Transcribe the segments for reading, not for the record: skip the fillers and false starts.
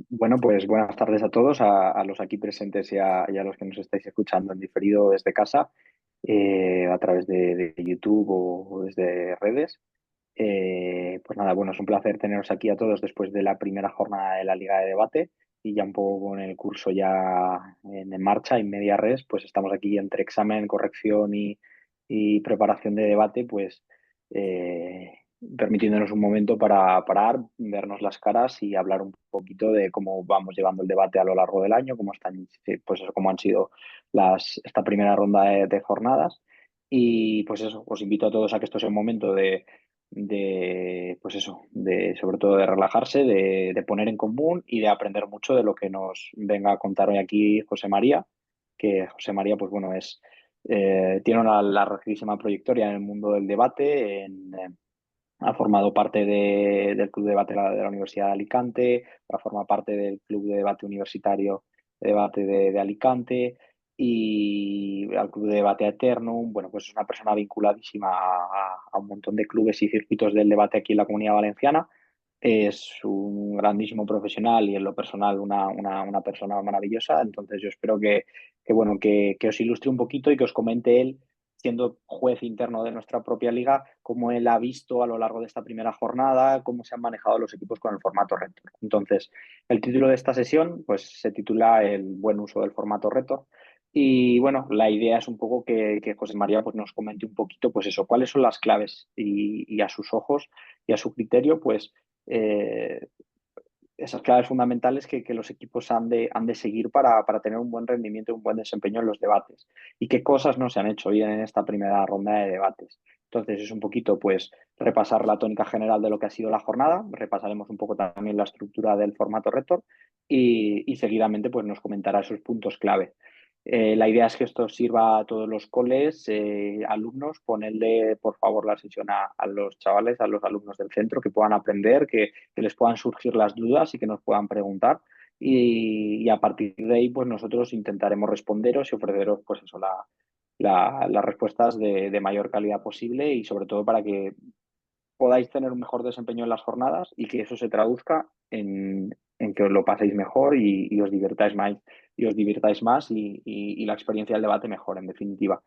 Bueno, pues buenas tardes a todos, a los aquí presentes y a los que nos estáis escuchando en diferido desde casa, a través de YouTube o desde redes. Pues nada, bueno, es un placer teneros aquí a todos después de la primera jornada de la Liga de Debate y ya un poco con el curso ya en marcha, en media res, pues estamos aquí entre examen, corrección y preparación de debate, pues eh, permitiéndonos un momento para parar, vernos las caras y hablar un poquito de cómo vamos llevando el debate a lo largo del año, cómo están, pues eso, cómo han sido esta primera ronda de jornadas. Y pues eso, os invito a todos a que esto sea un momento pues eso, sobre todo de relajarse, de poner en común y de aprender mucho de lo que nos venga a contar hoy aquí José María, que José María, pues bueno, tiene una larguísima trayectoria en el mundo del debate, ha formado parte del Club de Debate de la Universidad de Alicante, ha formado parte del Club de Debate Universitario de Debate de Alicante y al Club de Debate Eternum. Bueno, pues es una persona vinculadísima a un montón de clubes y circuitos del debate aquí en la Comunidad Valenciana. Es un grandísimo profesional y en lo personal una persona maravillosa. Entonces yo espero bueno, que os ilustre un poquito y que os comente él, siendo juez interno de nuestra propia liga, cómo él ha visto a lo largo de esta primera jornada, cómo se han manejado los equipos con el formato Retor. Entonces, el título de esta sesión pues, se titula El buen uso del formato Retor. Y bueno, la idea es un poco que José María pues, nos comente un poquito, pues eso, cuáles son las claves y a sus ojos y a su criterio, pues eh, esas claves fundamentales que los equipos han de seguir para tener un buen rendimiento y un buen desempeño en los debates. Y qué cosas no se han hecho bien en esta primera ronda de debates. Entonces, es un poquito, pues, repasar la tónica general de lo que ha sido la jornada, repasaremos un poco también la estructura del formato Rector y seguidamente, pues, nos comentará esos puntos clave. La idea es que esto sirva a todos los coles, alumnos, ponerle por favor la sesión a los chavales, a los alumnos del centro, que puedan aprender, que les puedan surgir las dudas y que nos puedan preguntar. Y a partir de ahí, pues nosotros intentaremos responderos y ofreceros, pues eso, las respuestas de mayor calidad posible y sobre todo para que podáis tener un mejor desempeño en las jornadas y que eso se traduzca en que os lo paséis mejor y os divirtáis más y la experiencia del debate mejor, en definitiva.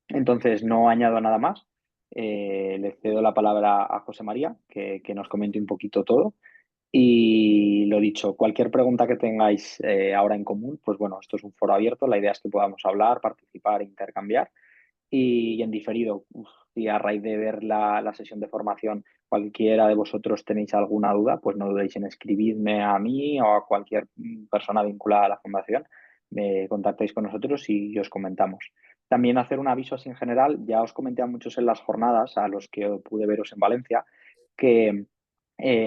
Entonces, no añado nada más. Le cedo la palabra a José María, que nos comente un poquito todo. Y lo dicho, cualquier pregunta que tengáis ahora en común, pues bueno, esto es un foro abierto. La idea es que podamos hablar, participar e intercambiar. Y en diferido, si a raíz de ver la sesión de formación cualquiera de vosotros tenéis alguna duda, pues no dudéis en escribirme a mí o a cualquier persona vinculada a la fundación. Me contactáis con nosotros y os comentamos. También hacer un aviso así en general, ya os comenté a muchos en las jornadas, a los que pude veros en Valencia, que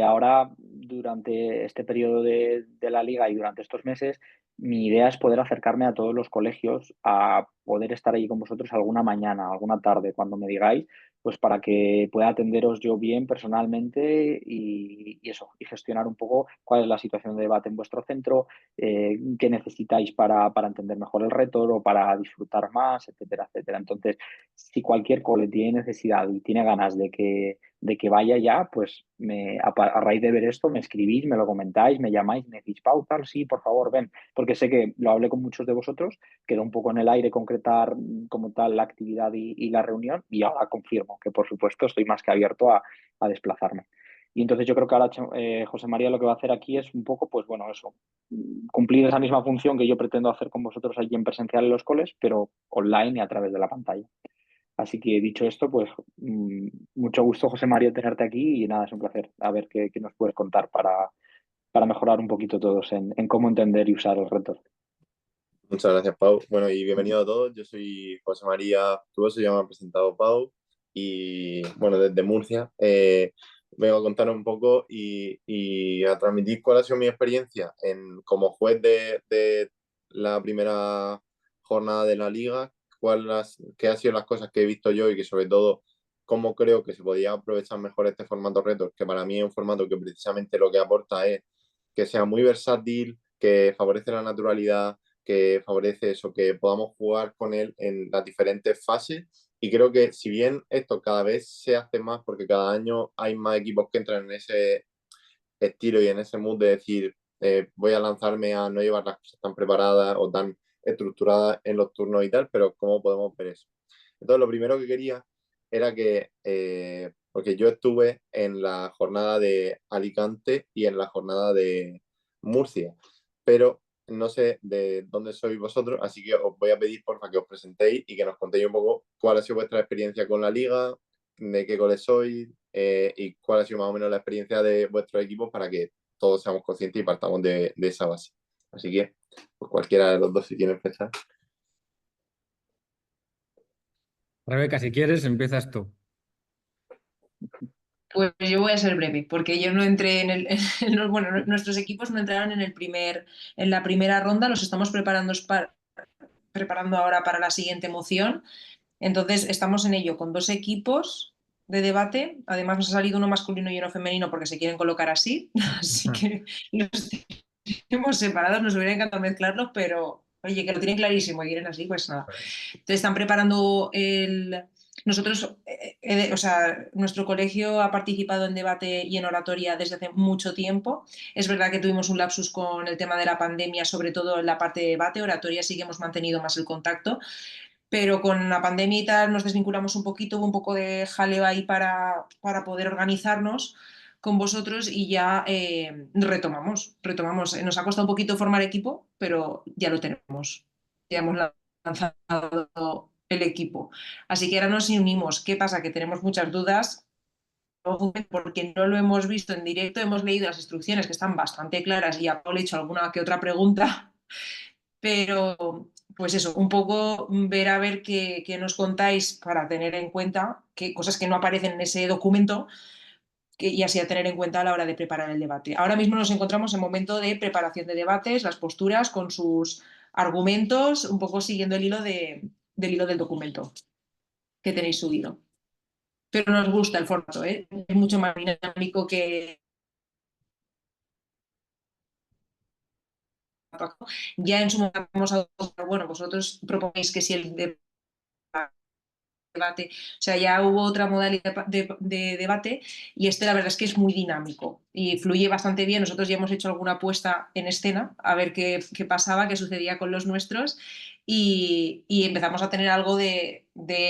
ahora durante este periodo de la liga y durante estos meses mi idea es poder acercarme a todos los colegios, a poder estar allí con vosotros alguna mañana, alguna tarde, cuando me digáis, pues para que pueda atenderos yo bien personalmente y eso, y gestionar un poco cuál es la situación de debate en vuestro centro, qué necesitáis para entender mejor el reto o para disfrutar más, etcétera, etcétera. Entonces, si cualquier cole tiene necesidad y tiene ganas de que vaya ya, pues a raíz de ver esto me escribís, me lo comentáis, me llamáis, me decís, Pau, tal, sí, por favor, ven, porque sé que lo hablé con muchos de vosotros, quedó un poco en el aire concretar como tal la actividad y la reunión y ahora confirmo que por supuesto estoy más que abierto a desplazarme. Y entonces yo creo que ahora José María lo que va a hacer aquí es un poco, pues bueno, eso, cumplir esa misma función que yo pretendo hacer con vosotros allí en presencial en los coles, pero online y a través de la pantalla. Así que dicho esto, pues mucho gusto, José María, tenerte aquí y nada, es un placer. A ver qué nos puedes contar para mejorar un poquito todos en cómo entender y usar los retos. Muchas gracias, Pau. Bueno, y bienvenido a todos. Yo soy José María Fructuoso, ya me ha presentado Pau, y bueno, desde Murcia. Vengo a contar un poco y a transmitir cuál ha sido mi experiencia como juez de la primera jornada de la liga, qué han sido las cosas que he visto yo y que sobre todo cómo creo que se podía aprovechar mejor este formato retos, que para mí es un formato que precisamente lo que aporta es que sea muy versátil, que favorece la naturalidad, que favorece eso, que podamos jugar con él en las diferentes fases. Y creo que si bien esto cada vez se hace más, porque cada año hay más equipos que entran en ese estilo y en ese mood de decir, voy a lanzarme a no llevar las cosas tan preparadas o tan estructuradas en los turnos y tal, pero ¿cómo podemos ver eso? Entonces, lo primero que quería era que, porque yo estuve en la jornada de Alicante y en la jornada de Murcia, pero no sé de dónde sois vosotros, así que os voy a pedir, porfa, que os presentéis y que nos contéis un poco cuál ha sido vuestra experiencia con la liga, de qué cole sois, y cuál ha sido más o menos la experiencia de vuestros equipos para que todos seamos conscientes y partamos de esa base. Así que, pues cualquiera de los dos, si quiere empezar. Rebeca, si quieres, empiezas tú. Pues yo voy a ser breve, porque yo no entré bueno, nuestros equipos no entraron en la primera ronda, los estamos preparando ahora para la siguiente moción. Entonces, estamos en ello con 2 equipos de debate. Además, nos ha salido uno masculino y uno femenino porque se quieren colocar así. Así que los tenemos separados. Nos hubiera encantado mezclarlos, pero oye, que lo tienen clarísimo y quieren así, pues nada. Entonces, están preparando Nosotros, o sea, nuestro colegio ha participado en debate y en oratoria desde hace mucho tiempo. Es verdad que tuvimos un lapsus con el tema de la pandemia, sobre todo en la parte de debate. Oratoria sí que hemos mantenido más el contacto, pero con la pandemia y tal nos desvinculamos un poquito, hubo un poco de jaleo ahí para poder organizarnos con vosotros y ya retomamos. Nos ha costado un poquito formar equipo, pero ya lo tenemos. Ya hemos lanzado el equipo. Así que ahora nos unimos. ¿Qué pasa? Que tenemos muchas dudas porque no lo hemos visto en directo, hemos leído las instrucciones que están bastante claras y a Pablo le he hecho alguna que otra pregunta, pero pues eso, un poco ver a ver qué nos contáis para tener en cuenta qué cosas que no aparecen en ese documento y así a tener en cuenta a la hora de preparar el debate. Ahora mismo nos encontramos en momento de preparación de debates, las posturas con sus argumentos, un poco siguiendo el hilo del hilo del documento que tenéis subido. Pero nos gusta el formato, ¿eh? Es mucho más dinámico que ya en su momento vamos a, bueno, vosotros proponéis que si el debate, o sea, ya hubo otra modalidad de debate y este la verdad es que es muy dinámico y fluye bastante bien. Nosotros ya hemos hecho alguna puesta en escena a ver qué pasaba, qué sucedía con los nuestros y empezamos a tener algo de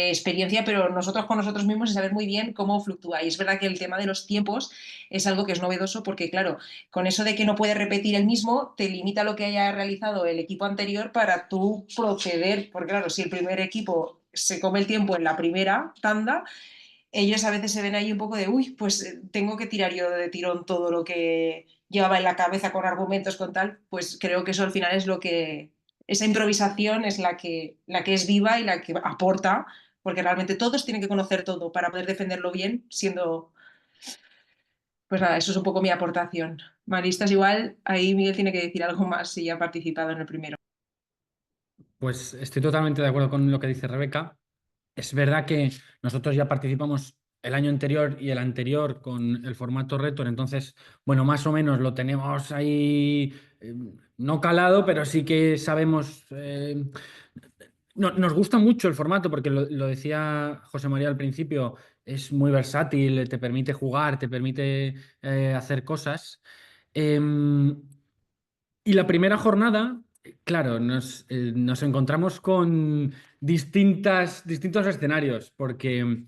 experiencia, pero nosotros con nosotros mismos y saber muy bien cómo fluctúa. Y es verdad que el tema de los tiempos es algo que es novedoso porque, claro, con eso de que no puedes repetir el mismo, te limita lo que haya realizado el equipo anterior para tú proceder, porque claro, si el primer equipo se come el tiempo en la primera tanda, ellos a veces se ven ahí un poco de, uy, pues tengo que tirar yo de tirón todo lo que llevaba en la cabeza con argumentos, con tal, pues creo que eso al final es lo que, esa improvisación es la que es viva y la que aporta, porque realmente todos tienen que conocer todo para poder defenderlo bien, siendo, pues nada, eso es un poco mi aportación. Maristas igual, ahí Miguel tiene que decir algo más si ya ha participado en el primero. Pues estoy totalmente de acuerdo con lo que dice Rebeca. Es verdad que nosotros ya participamos el año anterior y el anterior con el formato Retor, entonces, bueno, más o menos lo tenemos ahí no calado, pero sí que sabemos. Nos gusta mucho el formato porque lo decía José María al principio, es muy versátil, te permite jugar, te permite hacer cosas. Em, y la primera jornada, claro, nos encontramos con distintos escenarios, porque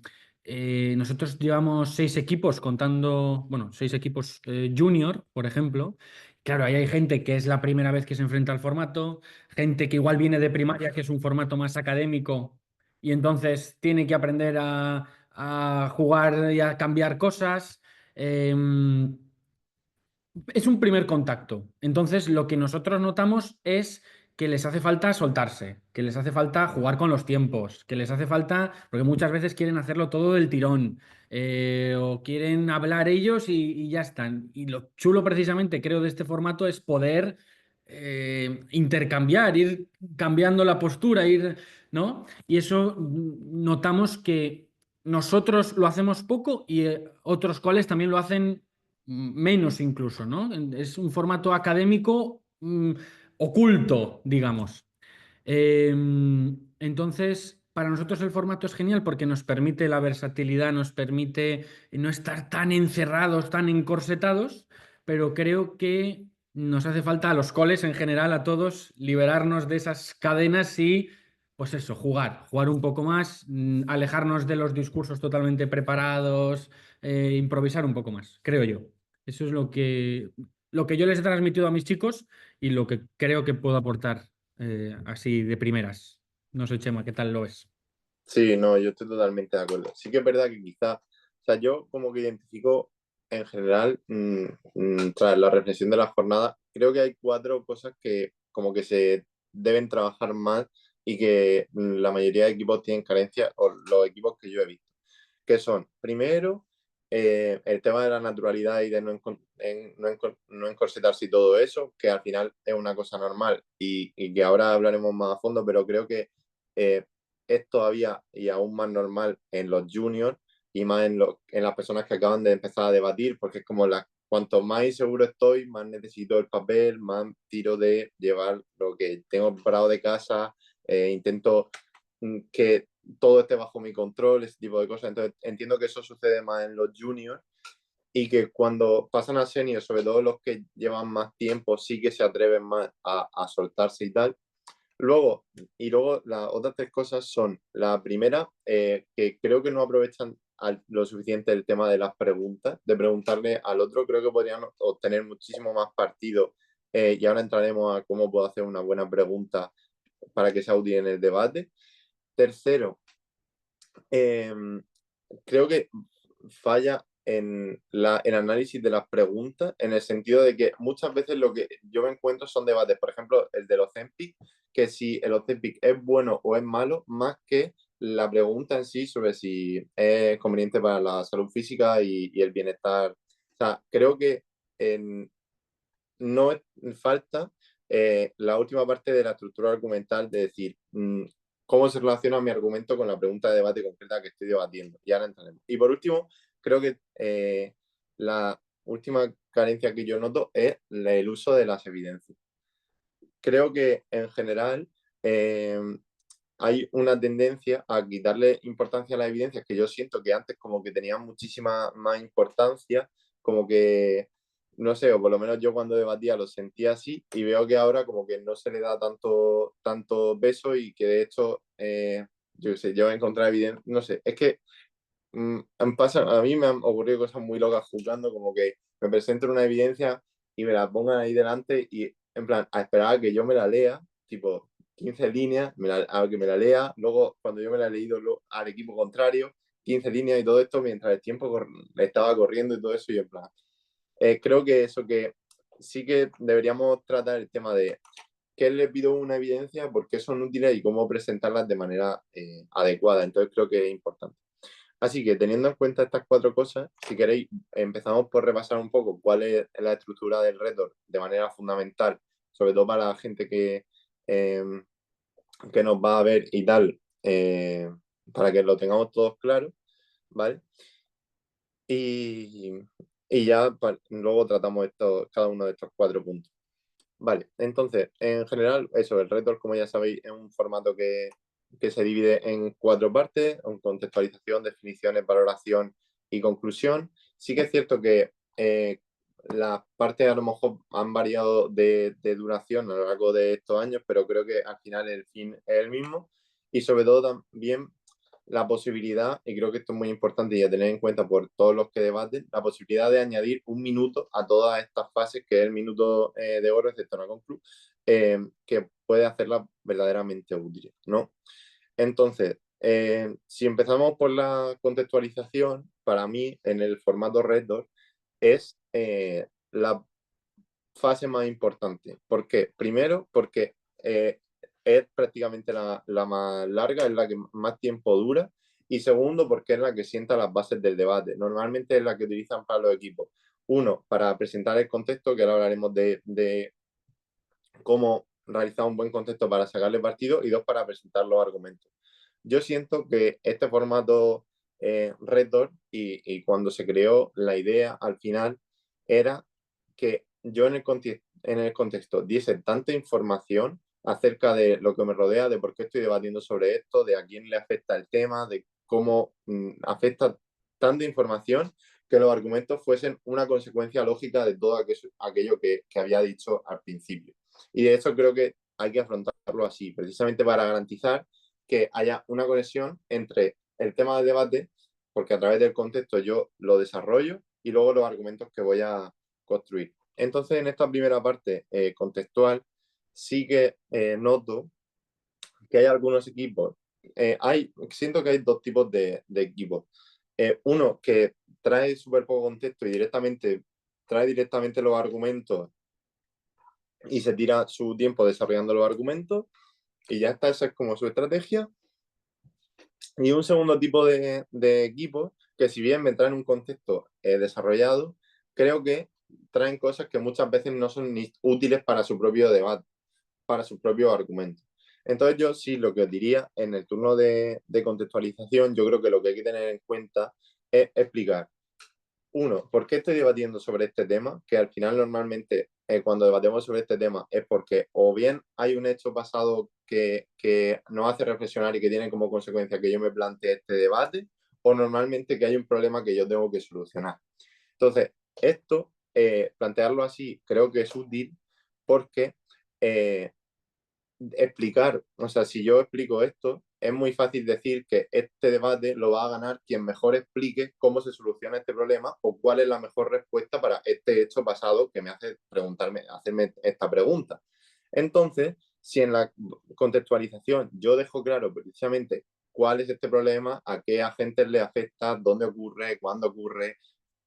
nosotros llevamos 6 equipos contando, bueno, 6 equipos junior, por ejemplo. Claro, ahí hay gente que es la primera vez que se enfrenta al formato, gente que igual viene de primaria, que es un formato más académico, y entonces tiene que aprender a jugar y a cambiar cosas. Es un primer contacto. Entonces, lo que nosotros notamos es que les hace falta soltarse, que les hace falta jugar con los tiempos, que les hace falta, porque muchas veces quieren hacerlo todo del tirón, o quieren hablar ellos y ya están. Y lo chulo precisamente, creo, de este formato es poder intercambiar, ir cambiando la postura, ir, ¿no? Y eso notamos que nosotros lo hacemos poco y otros coles también lo hacen menos incluso, ¿no? Es un formato académico oculto, digamos. Eh, entonces, para nosotros el formato es genial porque nos permite la versatilidad, nos permite no estar tan encerrados, tan encorsetados, pero creo que nos hace falta a los coles en general, a todos, liberarnos de esas cadenas y, pues eso, jugar un poco más, alejarnos de los discursos totalmente preparados, improvisar un poco más, creo yo. Eso es lo que yo les he transmitido a mis chicos y lo que creo que puedo aportar así de primeras. No sé, Chema, ¿qué tal lo ves? Sí, no, yo estoy totalmente de acuerdo. Sí que es verdad que quizá, o sea, yo como que identifico en general, tras la reflexión de la jornada, creo que hay 4 cosas que como que se deben trabajar más y que la mayoría de equipos tienen carencia, o los equipos que yo he visto, que son, primero, el tema de la naturalidad y de no encorsetarse y todo eso, que al final es una cosa normal y que ahora hablaremos más a fondo, pero creo que eh, es todavía y aún más normal en los juniors y más en las personas que acaban de empezar a debatir, porque es como cuanto más inseguro estoy, más necesito el papel, más tiro de llevar lo que tengo preparado de casa, intento que todo esté bajo mi control, ese tipo de cosas. Entonces entiendo que eso sucede más en los juniors y que cuando pasan a seniors, sobre todo los que llevan más tiempo, sí que se atreven más a soltarse y tal. Luego, las otras 3 cosas son, la primera, que creo que no aprovechan lo suficiente el tema de las preguntas, de preguntarle al otro, creo que podrían obtener muchísimo más partido, y ahora entraremos a cómo puedo hacer una buena pregunta para que sea útil en el debate. Tercero, eh, creo que falla en el análisis de las preguntas, en el sentido de que muchas veces lo que yo me encuentro son debates, por ejemplo, el del Ozempic, que si el Ozempic es bueno o es malo, más que la pregunta en sí sobre si es conveniente para la salud física y el bienestar. O sea, creo que no falta la última parte de la estructura argumental de decir cómo se relaciona mi argumento con la pregunta de debate concreta que estoy debatiendo. Y ahora entraremos. Y por último, creo que la última carencia que yo noto es el uso de las evidencias. Creo que en general hay una tendencia a quitarle importancia a las evidencias que yo siento que antes como que tenían muchísima más importancia, como que, no sé, o por lo menos yo cuando debatía lo sentía así y veo que ahora como que no se le da tanto peso y que de hecho, yo qué sé, yo he encontrado evidencia, no sé, es que a mí me han ocurrido cosas muy locas jugando, como que me presenten una evidencia y me la pongan ahí delante y en plan, a esperar a que yo me la lea, tipo 15 líneas, a que me la lea, luego cuando yo me la he leído al equipo contrario, 15 líneas y todo esto, mientras el tiempo estaba corriendo y todo eso, y en plan, creo que eso que sí que deberíamos tratar el tema de qué le pido una evidencia, por qué son útiles y cómo presentarlas de manera adecuada. Entonces creo que es importante. Así que teniendo en cuenta estas 4 cosas, si queréis, empezamos por repasar un poco cuál es la estructura del Retor de manera fundamental, sobre todo para la gente que nos va a ver y tal, para que lo tengamos todos claro, ¿vale? Y, y ya luego tratamos cada uno de estos 4 puntos. Vale, entonces, en general, eso, el Retor, como ya sabéis, es un formato que se divide en 4 partes, en contextualización, definiciones, valoración y conclusión. Sí que es cierto que las partes a lo mejor han variado de duración a lo largo de estos años, pero creo que al final el fin es el mismo. Y sobre todo también la posibilidad, y creo que esto es muy importante y a tener en cuenta por todos los que debaten, la posibilidad de añadir un minuto a todas estas fases, que es el minuto de oro, excepto una conclu, que puede hacerlas verdaderamente útiles, ¿no? Entonces, si empezamos por la contextualización, para mí, en el formato Reddor, es la fase más importante. ¿Por qué? Primero, porque es prácticamente la más larga, es la que más tiempo dura. Y segundo, porque es la que sienta las bases del debate. Normalmente es la que utilizan para los equipos. Uno, para presentar el contexto, que ahora hablaremos de cómo realizar un buen contexto para sacarle partido. Y dos, para presentar los argumentos. Yo siento que este formato Reddor y cuando se creó la idea al final era que yo en el contexto diese tanta información acerca de lo que me rodea, de por qué estoy debatiendo sobre esto, de a quién le afecta el tema, de cómo afecta tanta información que los argumentos fuesen una consecuencia lógica de todo aquello que había dicho al principio. Y de hecho creo que hay que afrontarlo así, precisamente para garantizar que haya una conexión entre el tema del debate, porque a través del contexto yo lo desarrollo, y luego los argumentos que voy a construir. Entonces, en esta primera parte contextual, sí que noto que hay algunos equipos. Siento que hay dos tipos de equipos. Uno que trae súper poco contexto y trae directamente los argumentos y se tira su tiempo desarrollando los argumentos y ya está, esa es como su estrategia. Y un segundo tipo de equipos que, si bien me traen un contexto desarrollado, creo que traen cosas que muchas veces no son ni útiles para su propio debate, para su propio argumento. Entonces yo sí lo que os diría en el turno de contextualización, yo creo que lo que hay que tener en cuenta es explicar, uno, ¿por qué estoy debatiendo sobre este tema? Que al final normalmente cuando debatemos sobre este tema es porque o bien hay un hecho pasado que nos hace reflexionar y que tiene como consecuencia que yo me plantee este debate, o normalmente que hay un problema que yo tengo que solucionar. Entonces, esto, plantearlo así, creo que es útil porque explicar, o sea, si yo explico esto, es muy fácil decir que este debate lo va a ganar quien mejor explique cómo se soluciona este problema o cuál es la mejor respuesta para este hecho pasado que me hace hacerme esta pregunta. Entonces, si en la contextualización yo dejo claro precisamente cuál es este problema, a qué agentes le afecta, dónde ocurre, cuándo ocurre,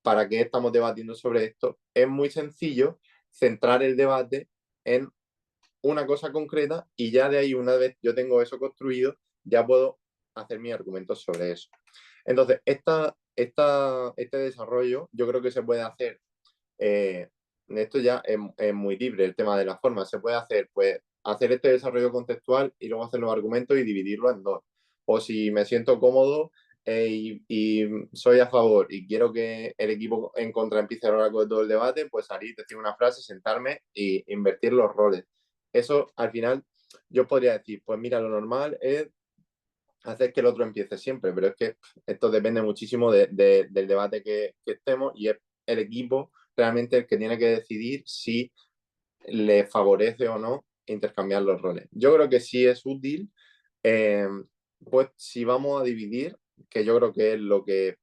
para qué estamos debatiendo sobre esto, es muy sencillo centrar el debate en una cosa concreta y ya de ahí, una vez yo tengo eso construido, ya puedo hacer mis argumentos sobre eso. Entonces, este desarrollo yo creo que se puede hacer, esto ya es muy libre el tema de la forma, se puede hacer, pues, hacer este desarrollo contextual y luego hacer los argumentos y dividirlo en dos. O si me siento cómodo y soy a favor y quiero que el equipo en contra empiece a lo largo de todo el debate, pues salir, decir una frase, sentarme e invertir los roles. Eso al final yo podría decir, pues mira, lo normal es hacer que el otro empiece siempre, pero es que esto depende muchísimo del debate que estemos y es el equipo realmente el que tiene que decidir si le favorece o no intercambiar los roles. Yo creo que sí es útil, eh, pues si vamos a dividir, que yo creo que es lo que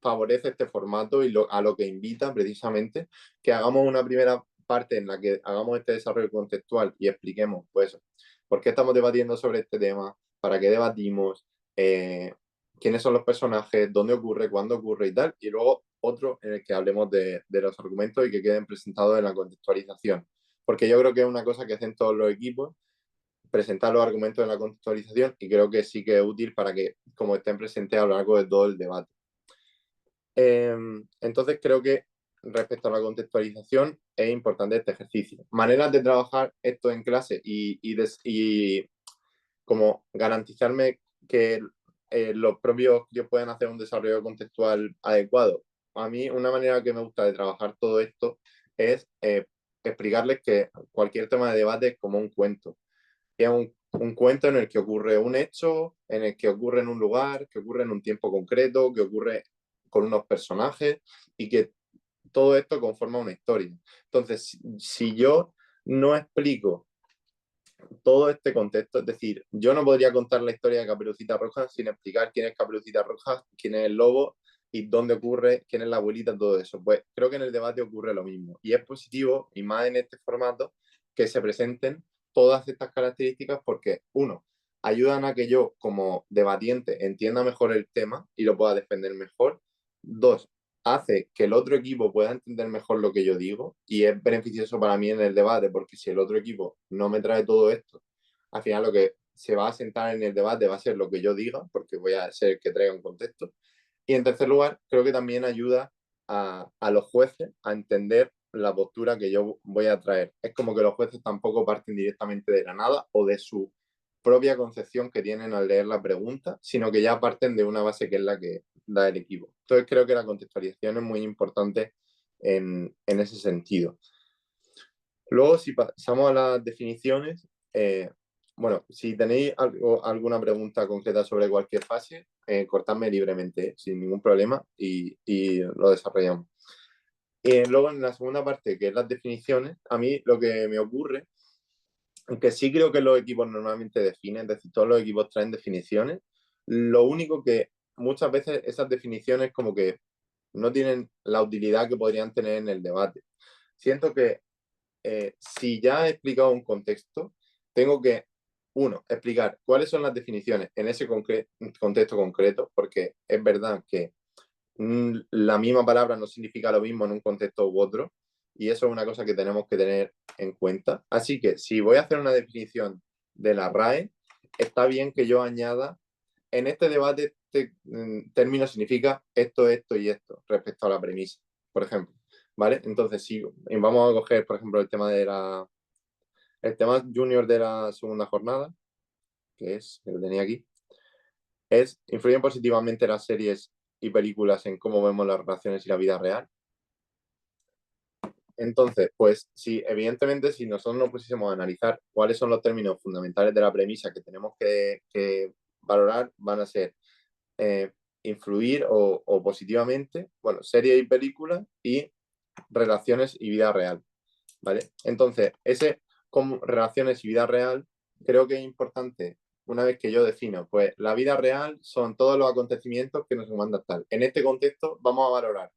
favorece este formato y a lo que invita precisamente, que hagamos una primera parte en la que hagamos este desarrollo contextual y expliquemos, pues, por qué estamos debatiendo sobre este tema, para qué debatimos, quiénes son los personajes, dónde ocurre, cuándo ocurre y tal, y luego otro en el que hablemos de los argumentos y que queden presentados en la contextualización. Porque yo creo que es una cosa que hacen todos los equipos, presentar los argumentos en la contextualización, y creo que sí que es útil para que como estén presentes a lo largo de todo el debate. Entonces creo que respecto a la contextualización es importante este ejercicio. Maneras de trabajar esto en clase y como garantizarme que los propios críos puedan hacer un desarrollo contextual adecuado. A mí una manera que me gusta de trabajar todo esto es explicarles que cualquier tema de debate es como un cuento. Es un cuento en el que ocurre un hecho, en el que ocurre en un lugar, que ocurre en un tiempo concreto, que ocurre con unos personajes y que todo esto conforma una historia. Entonces, si yo no explico todo este contexto, es decir, yo no podría contar la historia de Caperucita Roja sin explicar quién es Caperucita Roja, quién es el lobo y dónde ocurre, quién es la abuelita, todo eso. Pues creo que en el debate ocurre lo mismo. Y es positivo, y más en este formato, que se presenten todas estas características porque, uno, ayudan a que yo como debatiente entienda mejor el tema y lo pueda defender mejor. Dos, hace que el otro equipo pueda entender mejor lo que yo digo y es beneficioso para mí en el debate porque si el otro equipo no me trae todo esto, al final lo que se va a sentar en el debate va a ser lo que yo diga porque voy a ser el que traiga un contexto. Y en tercer lugar, creo que también ayuda a los jueces a entender la postura que yo voy a traer. Es como que los jueces tampoco parten directamente de la nada o de su propia concepción que tienen al leer la pregunta, sino que ya parten de una base que es la que da el equipo. Entonces creo que la contextualización es muy importante en ese sentido. Luego, si pasamos a las definiciones, bueno, si tenéis alguna pregunta concreta sobre cualquier fase, cortadme libremente, sin ningún problema, y lo desarrollamos. Luego, en la segunda parte, que es las definiciones, a mí lo que me ocurre, aunque sí creo que los equipos normalmente definen, es decir, todos los equipos traen definiciones, lo único que muchas veces esas definiciones como que no tienen la utilidad que podrían tener en el debate. Siento que si ya he explicado un contexto, tengo que, uno, explicar cuáles son las definiciones en ese contexto concreto, porque es verdad que la misma palabra no significa lo mismo en un contexto u otro, y eso es una cosa que tenemos que tener en cuenta. Así que si voy a hacer una definición de la RAE, está bien que yo añada, en este debate este término significa esto, esto y esto, respecto a la premisa, por ejemplo. ¿Vale? Entonces, si vamos a coger, por ejemplo, el tema junior de la segunda jornada, que lo tenía aquí, ¿influyen positivamente las series y películas en cómo vemos las relaciones y la vida real? Entonces, pues sí, evidentemente, si nosotros nos pusiésemos a analizar cuáles son los términos fundamentales de la premisa que tenemos que valorar, van a ser influir o positivamente, bueno, series y películas y relaciones y vida real, ¿vale? Entonces, como relaciones y vida real, creo que es importante, una vez que yo defino, pues la vida real son todos los acontecimientos que nos mandan tal. En este contexto vamos a valorar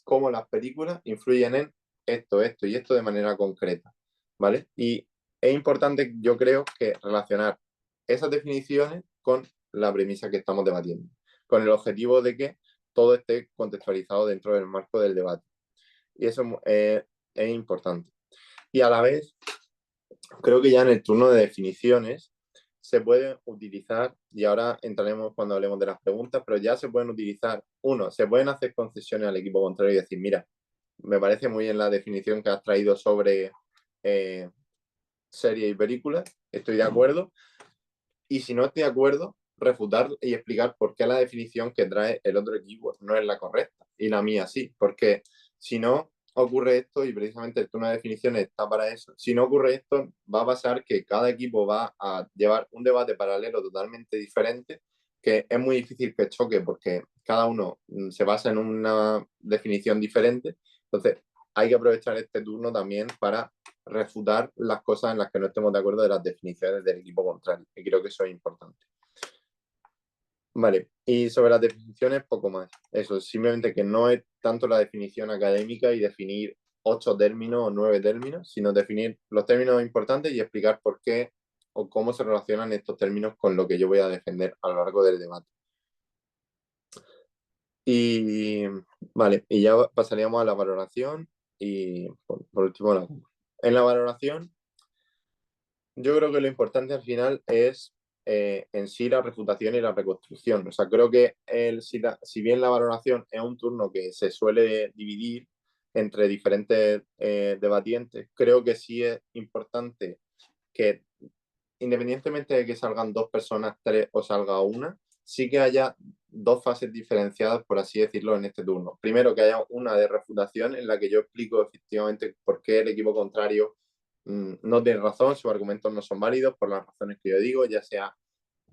cómo las películas influyen en esto y esto de manera concreta, ¿vale? Y es importante, yo creo, que relacionar esas definiciones con la premisa que estamos debatiendo, con el objetivo de que todo esté contextualizado dentro del marco del debate. Y eso es importante. Y a la vez, creo que ya en el turno de definiciones se pueden utilizar, y ahora entraremos cuando hablemos de las preguntas, pero ya se pueden utilizar, se pueden hacer concesiones al equipo contrario y decir, mira, me parece muy bien la definición que has traído sobre series y películas, estoy de acuerdo, y si no estoy de acuerdo, refutar y explicar por qué la definición que trae el otro equipo no es la correcta y la mía sí, porque si no ocurre esto, y precisamente el turno de definiciones está para eso, si no ocurre esto, va a pasar que cada equipo va a llevar un debate paralelo totalmente diferente, que es muy difícil que choque porque cada uno se basa en una definición diferente, entonces hay que aprovechar este turno también para refutar las cosas en las que no estemos de acuerdo de las definiciones del equipo contrario, y creo que eso es importante. Vale, y sobre las definiciones, poco más. Eso, simplemente que no es tanto la definición académica y definir 8 términos o 9 términos, sino definir los términos importantes y explicar por qué o cómo se relacionan estos términos con lo que yo voy a defender a lo largo del debate. Y vale, y ya pasaríamos a la valoración y por último en la valoración, yo creo que lo importante al final es en sí la refutación y la reconstrucción. O sea, creo que si bien la valoración es un turno que se suele dividir entre diferentes debatientes, creo que sí es importante que, independientemente de que salgan 2 personas, 3 o salga una, sí que haya 2 fases diferenciadas, por así decirlo, en este turno. Primero, que haya una de refutación en la que yo explico efectivamente por qué el equipo contrario no tiene razón, sus argumentos no son válidos por las razones que yo digo, ya sea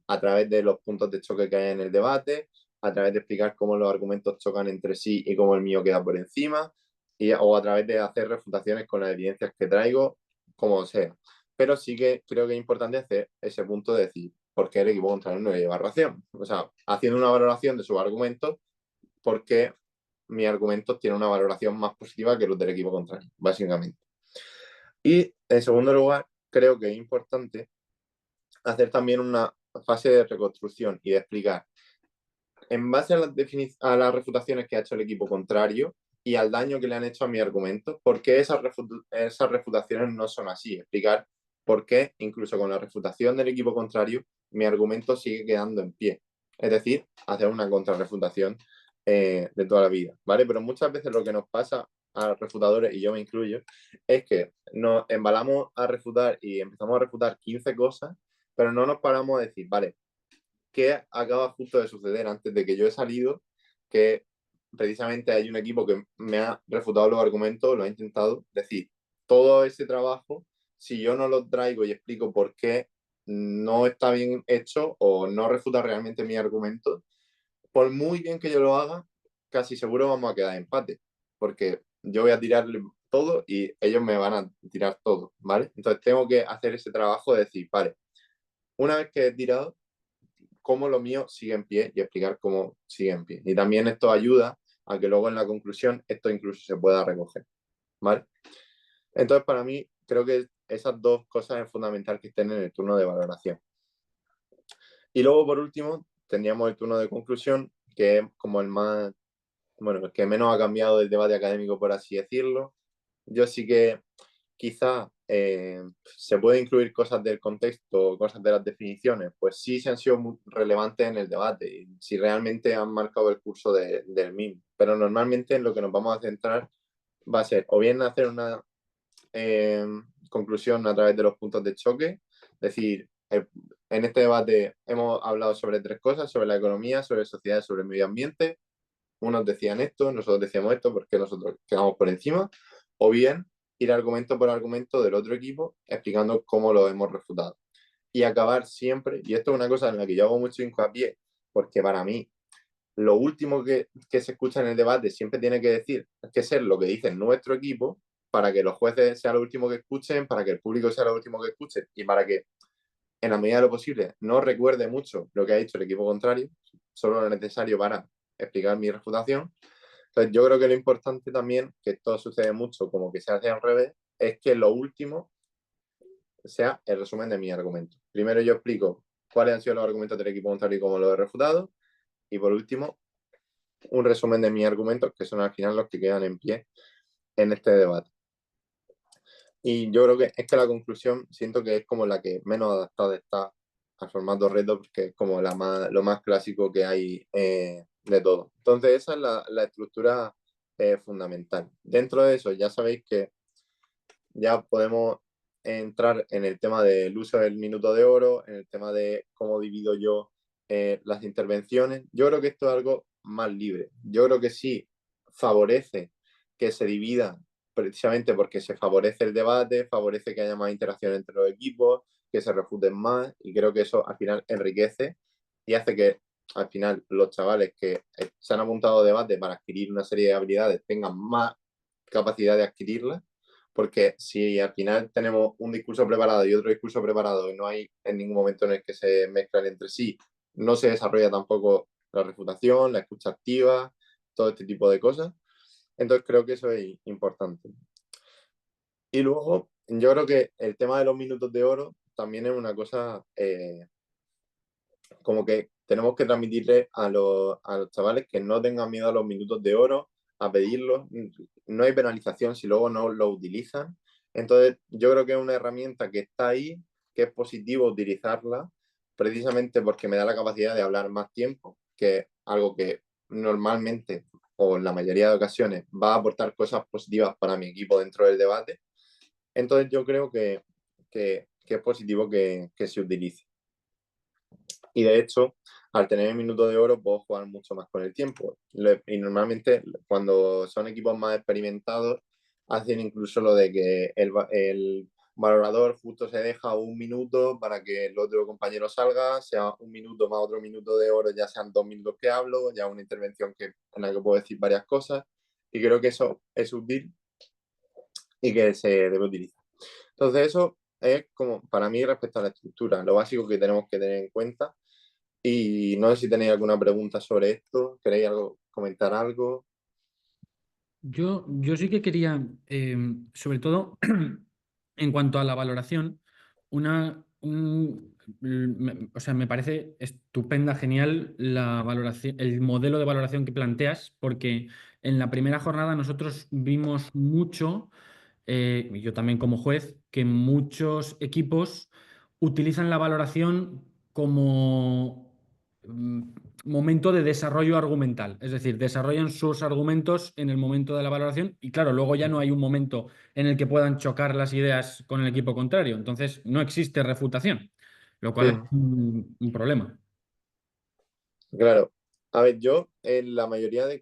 a través de los puntos de choque que hay en el debate, a través de explicar cómo los argumentos chocan entre sí y cómo el mío queda por encima, o a través de hacer refutaciones con las evidencias que traigo, como sea. Pero sí que creo que es importante hacer ese punto de decir por qué el equipo contrario no lleva razón. O sea, haciendo una valoración de sus argumentos, por qué mis argumentos tienen una valoración más positiva que los del equipo contrario, básicamente. Y en segundo lugar, creo que es importante hacer también una fase de reconstrucción y de explicar, en base a las refutaciones que ha hecho el equipo contrario y al daño que le han hecho a mi argumento, por qué esas refutaciones no son así. Explicar por qué, incluso con la refutación del equipo contrario, mi argumento sigue quedando en pie. Es decir, hacer una contrarrefutación de toda la vida, ¿vale? Pero muchas veces lo que nos pasa a los refutadores, y yo me incluyo, es que nos embalamos a refutar y empezamos a refutar 15 cosas, pero no nos paramos a decir, vale, ¿qué acaba justo de suceder antes de que yo he salido? Que precisamente hay un equipo que me ha refutado los argumentos, lo ha intentado decir. Todo ese trabajo, si yo no lo traigo y explico por qué no está bien hecho o no refuta realmente mi argumento, por muy bien que yo lo haga, casi seguro vamos a quedar en empate, porque yo voy a tirarle todo y ellos me van a tirar todo, ¿vale? Entonces tengo que hacer ese trabajo de decir, vale, una vez que he tirado, cómo lo mío sigue en pie y explicar cómo sigue en pie. Y también esto ayuda a que luego en la conclusión esto incluso se pueda recoger, ¿vale? Entonces, para mí, creo que esas dos cosas es fundamental que estén en el turno de valoración. Y luego, por último, tendríamos el turno de conclusión, que es como el más, bueno, el que menos ha cambiado del debate académico, por así decirlo. Yo sí que quizá se puede incluir cosas del contexto, cosas de las definiciones, pues sí se han sido muy relevantes en el debate y si realmente han marcado el curso del mismo. Pero normalmente en lo que nos vamos a centrar va a ser o bien hacer una conclusión a través de los puntos de choque, es decir, en este debate hemos hablado sobre tres cosas, sobre la economía, sobre sociedad, sobre el medio ambiente. Unos decían esto, nosotros decíamos esto porque nosotros quedamos por encima, o bien ir argumento por argumento del otro equipo explicando cómo lo hemos refutado. Y acabar siempre, y esto es una cosa en la que yo hago mucho hincapié, porque para mí lo último que se escucha en el debate siempre tiene que decir, que ser lo que dice nuestro equipo, para que los jueces sean lo último que escuchen, para que el público sea lo último que escuche y para que en la medida de lo posible no recuerde mucho lo que ha dicho el equipo contrario, solo lo necesario para explicar mi refutación. Entonces yo creo que lo importante también, que esto sucede mucho como que se hace al revés, es que lo último sea el resumen de mi argumento. Primero yo explico cuáles han sido los argumentos del equipo contrario y cómo lo he refutado, y por último un resumen de mis argumentos, que son al final los que quedan en pie en este debate. Y yo creo que es que la conclusión siento que es como la que menos adaptada está al formato reto, porque es como lo más clásico que hay de todo. Entonces esa es la estructura fundamental. Dentro de eso ya sabéis que ya podemos entrar en el tema del uso del minuto de oro, en el tema de cómo divido yo las intervenciones. Yo creo que esto es algo más libre. Yo creo que sí favorece que se divida precisamente porque se favorece el debate, favorece que haya más interacción entre los equipos, que se refuten más y creo que eso al final enriquece y hace que al final los chavales que se han apuntado a debate para adquirir una serie de habilidades tengan más capacidad de adquirirlas, porque si al final tenemos un discurso preparado y otro discurso preparado y no hay en ningún momento en el que se mezclan entre sí, no se desarrolla tampoco la refutación, la escucha activa, todo este tipo de cosas. Entonces creo que eso es importante. Y luego, yo creo que el tema de los minutos de oro también es una cosa como que tenemos que transmitirle a los chavales que no tengan miedo a los minutos de oro, a pedirlos. No hay penalización si luego no lo utilizan. Entonces, yo creo que es una herramienta que está ahí, que es positivo utilizarla, precisamente porque me da la capacidad de hablar más tiempo, que es algo que normalmente o en la mayoría de ocasiones va a aportar cosas positivas para mi equipo dentro del debate. Entonces, yo creo que es positivo que se utilice. Y de hecho, al tener el minuto de oro, puedo jugar mucho más con el tiempo. Y normalmente, cuando son equipos más experimentados, hacen incluso lo de que el valorador justo se deja un minuto para que el otro compañero salga, sea un minuto más otro minuto de oro, ya sean 2 minutos que hablo, ya una intervención en la que puedo decir varias cosas. Y creo que eso es útil y que se debe utilizar. Entonces, eso es como para mí respecto a la estructura, lo básico que tenemos que tener en cuenta. Y no sé si tenéis alguna pregunta sobre esto, queréis comentar algo. Yo sí que quería, sobre todo en cuanto a la valoración, o sea, me parece estupenda, genial la valoración, el modelo de valoración que planteas, porque en la primera jornada nosotros vimos mucho, y yo también como juez, que muchos equipos utilizan la valoración como momento de desarrollo argumental. Es decir, desarrollan sus argumentos en el momento de la valoración y claro, luego ya no hay un momento en el que puedan chocar las ideas con el equipo contrario. Entonces, no existe refutación, lo cual es un problema. Claro. A ver, yo en la mayoría de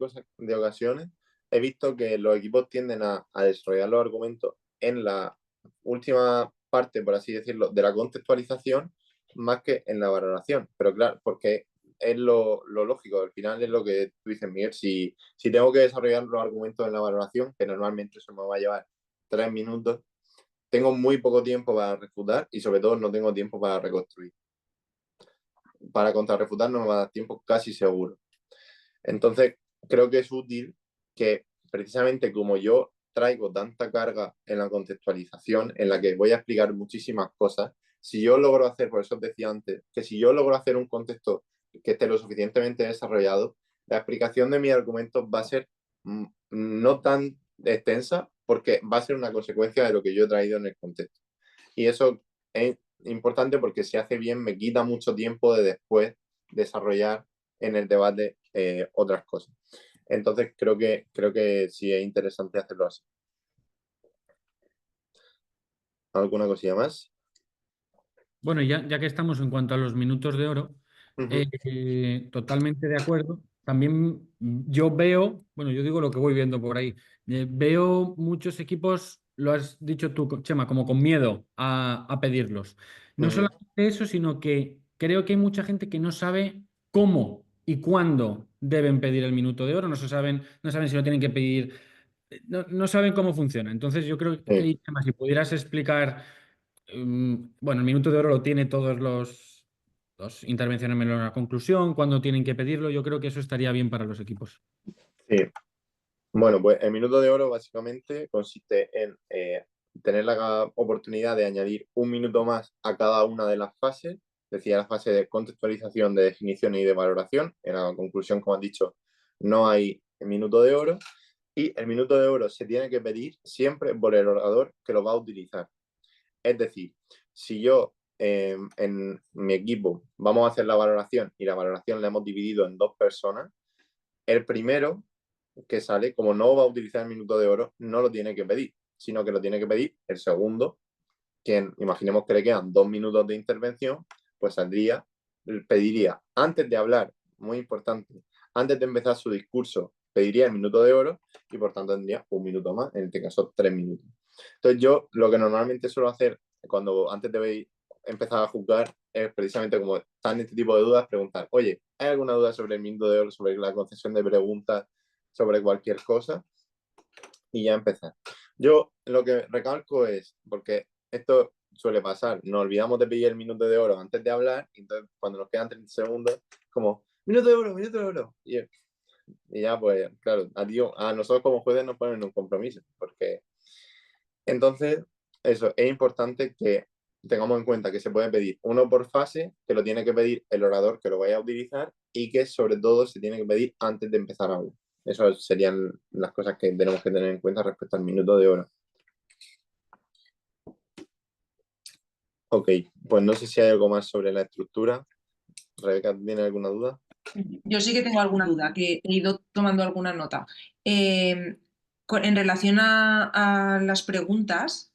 ocasiones he visto que los equipos tienden a desarrollar los argumentos en la última parte, por así decirlo, de la contextualización más que en la valoración. Pero claro, porque es lo lógico, al final es lo que tú dices, Miguel, si tengo que desarrollar los argumentos en la valoración, que normalmente eso me va a llevar 3 minutos, tengo muy poco tiempo para refutar y sobre todo no tengo tiempo para reconstruir. Para contrarrefutar no me va a dar tiempo casi seguro. Entonces, creo que es útil que precisamente como yo traigo tanta carga en la contextualización, en la que voy a explicar muchísimas cosas, si yo logro hacer, por eso os decía antes, que si yo logro hacer un contexto que esté lo suficientemente desarrollado, la explicación de mis argumentos va a ser no tan extensa porque va a ser una consecuencia de lo que yo he traído en el contexto. Y eso es importante porque si hace bien me quita mucho tiempo de después desarrollar en el debate otras cosas. Entonces creo que sí es interesante hacerlo así. ¿Alguna cosilla más? Bueno, ya que estamos en cuanto a los minutos de oro, totalmente de acuerdo. También yo veo, bueno, yo digo lo que voy viendo por ahí, veo muchos equipos, lo has dicho tú, Chema, como con miedo a pedirlos. No solamente eso, sino que creo que hay mucha gente que no sabe cómo y cuándo deben pedir el minuto de oro, no saben si lo tienen que pedir, no saben cómo funciona. Entonces yo creo que, Chema, si pudieras explicar bueno, el minuto de oro lo tiene todos los intervenciones en la conclusión, cuando tienen que pedirlo. Yo creo que eso estaría bien para los equipos. Sí. Bueno, pues el minuto de oro básicamente consiste en tener la oportunidad de añadir un minuto más a cada una de las fases, decía la fase de contextualización, de definición y de valoración. En la conclusión, como han dicho, no hay minuto de oro y el minuto de oro se tiene que pedir siempre por el orador que lo va a utilizar. Es decir, si yo en mi equipo vamos a hacer la valoración y la valoración la hemos dividido en 2 personas, el primero que sale, como no va a utilizar el minuto de oro, no lo tiene que pedir, sino que lo tiene que pedir el segundo, quien imaginemos que le quedan 2 minutos de intervención, pues pediría antes de hablar, muy importante, antes de empezar su discurso, pediría el minuto de oro y por tanto tendría un minuto más, en este caso 3 minutos. Entonces yo lo que normalmente suelo hacer cuando antes de empezar a juzgar es precisamente como están este tipo de dudas, preguntar, oye, ¿hay alguna duda sobre el minuto de oro, sobre la concesión de preguntas, sobre cualquier cosa? Y ya empezar. Yo lo que recalco es, porque esto suele pasar, nos olvidamos de pedir el minuto de oro antes de hablar, y entonces cuando nos quedan 30 segundos, como, minuto de oro, minuto de oro. Y ya, pues, claro, a nosotros como jueces nos ponen un compromiso, porque entonces, eso, es importante que tengamos en cuenta que se puede pedir uno por fase, que lo tiene que pedir el orador que lo vaya a utilizar y que sobre todo se tiene que pedir antes de empezar a hablar. Esas serían las cosas que tenemos que tener en cuenta respecto al minuto de oro. Ok, pues no sé si hay algo más sobre la estructura. Rebeca, ¿tiene alguna duda? Yo sí que tengo alguna duda, que he ido tomando alguna nota. En relación a las preguntas,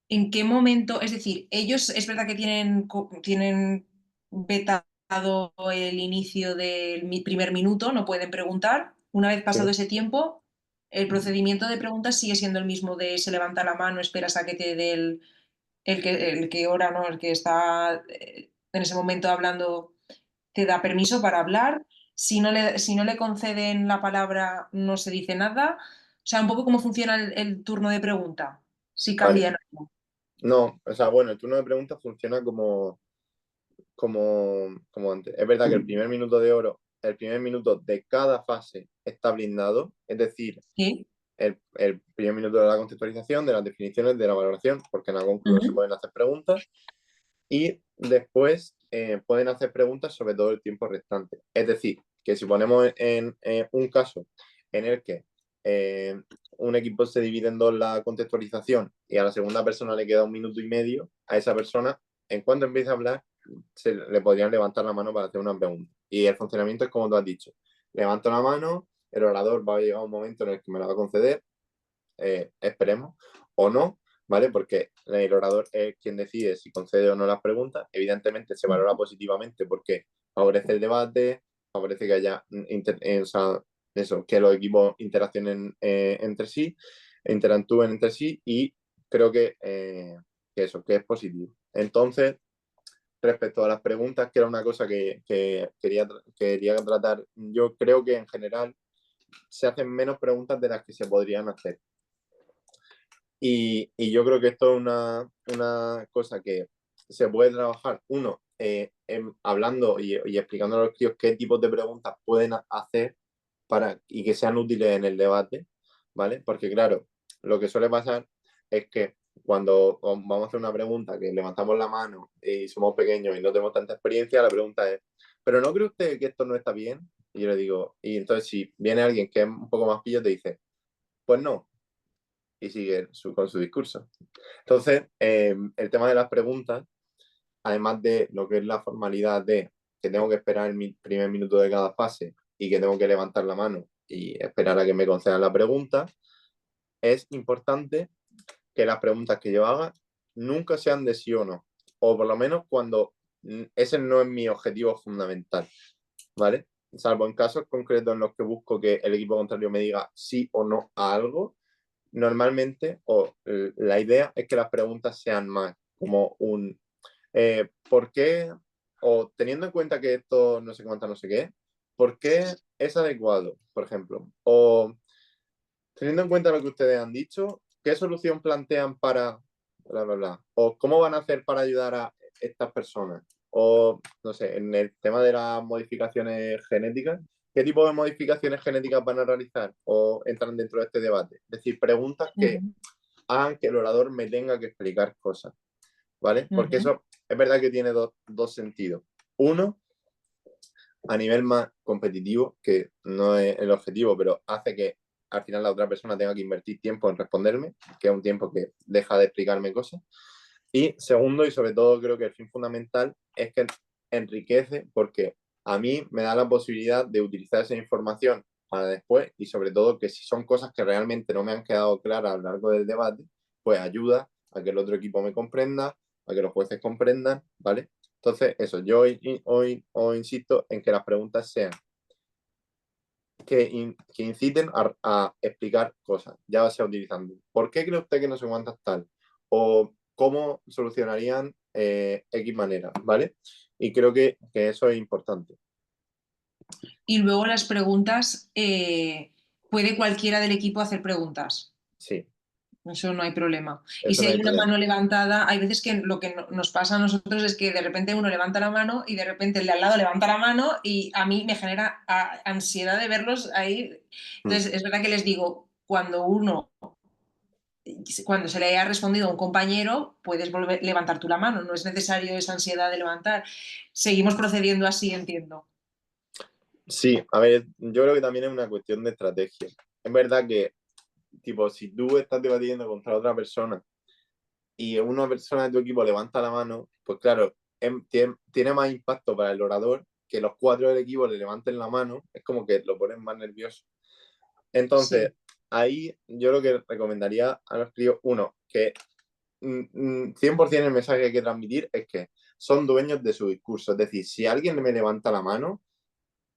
¿en qué momento? Es decir, ellos es verdad que tienen vetado el inicio del primer minuto, no pueden preguntar. Una vez pasado ese tiempo, el procedimiento de preguntas sigue siendo el mismo de se levanta la mano, esperas a que te dé el que ora, ¿no? El que está en ese momento hablando te da permiso para hablar. Si no le conceden la palabra, no se dice nada. O sea, un poco cómo funciona el turno de pregunta. Si cambia Vale. algo. No, o sea, bueno, el turno de preguntas funciona como antes. Es verdad que el primer minuto de oro, el primer minuto de cada fase está blindado, es decir, ¿Sí? el primer minuto de la contextualización, de las definiciones, de la valoración, porque en la conclusión se pueden hacer preguntas, y después pueden hacer preguntas sobre todo el tiempo restante. Es decir, que si ponemos en un caso en el que un equipo se divide en 2 la contextualización y a la segunda persona le queda 1 minuto y medio, a esa persona, en cuanto empiece a hablar, se le podrían levantar la mano para hacer una pregunta. Y el funcionamiento es como tú has dicho. Levanto la mano, el orador va a llegar a un momento en el que me la va a conceder, esperemos, o no, ¿vale? Porque el orador es quien decide si concede o no las preguntas. Evidentemente se valora positivamente porque favorece el debate, favorece que haya, o sea, eso, que los equipos interactúen entre sí y creo que eso, que es positivo. Entonces, respecto a las preguntas, que era una cosa que quería tratar, yo creo que en general se hacen menos preguntas de las que se podrían hacer. Y yo creo que esto es una cosa que se puede trabajar, uno, hablando y explicando a los críos qué tipos de preguntas pueden hacer y que sean útiles en el debate, ¿vale? Porque claro, lo que suele pasar es que cuando vamos a hacer una pregunta que levantamos la mano y somos pequeños y no tenemos tanta experiencia, la pregunta es, ¿pero no cree usted que esto no está bien? Y yo le digo, y entonces si viene alguien que es un poco más pillo, te dice, pues no, y sigue con su discurso. Entonces, el tema de las preguntas, además de lo que es la formalidad de que tengo que esperar el primer minuto de cada fase y que tengo que levantar la mano y esperar a que me concedan la pregunta, es importante que las preguntas que yo haga nunca sean de sí o no, o por lo menos cuando ese no es mi objetivo fundamental, ¿vale? Salvo en casos concretos en los que busco que el equipo contrario me diga sí o no a algo, normalmente, la idea es que las preguntas sean más como un ¿por qué? O teniendo en cuenta que esto no sé cuánta, no sé qué, ¿por qué es adecuado, por ejemplo? O teniendo en cuenta lo que ustedes han dicho, ¿qué solución plantean para bla, bla, bla? O ¿cómo van a hacer para ayudar a estas personas? O, no sé, en el tema de las modificaciones genéticas, ¿qué tipo de modificaciones genéticas van a realizar o entran dentro de este debate? Es decir, preguntas que hagan que el orador me tenga que explicar cosas, ¿vale? Porque eso es verdad que tiene dos sentidos. Uno, a nivel más competitivo, que no es el objetivo, pero hace que al final la otra persona tenga que invertir tiempo en responderme, que es un tiempo que deja de explicarme cosas. Y segundo, y sobre todo creo que el fin fundamental, es que enriquece porque a mí me da la posibilidad de utilizar esa información para después y sobre todo que si son cosas que realmente no me han quedado claras a lo largo del debate, pues ayuda a que el otro equipo me comprenda, a que los jueces comprendan, ¿vale? Entonces, eso, yo hoy insisto en que las preguntas sean que inciten a explicar cosas, ya sea utilizando. ¿Por qué cree usted que no se cuántas tal? O cómo solucionarían X manera, ¿vale? Y creo que eso es importante. Y luego las preguntas, ¿puede cualquiera del equipo hacer preguntas? Sí. Eso no hay problema. Y Eso si no hay hay una problema. mano levantada, hay veces que lo que nos pasa a nosotros es que de repente uno levanta la mano y de repente el de al lado levanta la mano y a mí me genera ansiedad de verlos ahí. Entonces, es verdad que les digo, cuando se le haya respondido a un compañero, puedes levantar tú la mano, no es necesario esa ansiedad de levantar. Seguimos procediendo así, entiendo. Sí, a ver, yo creo que también es una cuestión de estrategia. Es verdad que, tipo, si tú estás debatiendo contra otra persona y una persona de tu equipo levanta la mano, pues claro, tiene más impacto para el orador que los 4 del equipo le levanten la mano, es como que lo ponen más nervioso. Entonces, Sí. ahí yo lo que recomendaría a los críos, uno, que 100% el mensaje que hay que transmitir es que son dueños de su discurso. Es decir, si alguien me levanta la mano,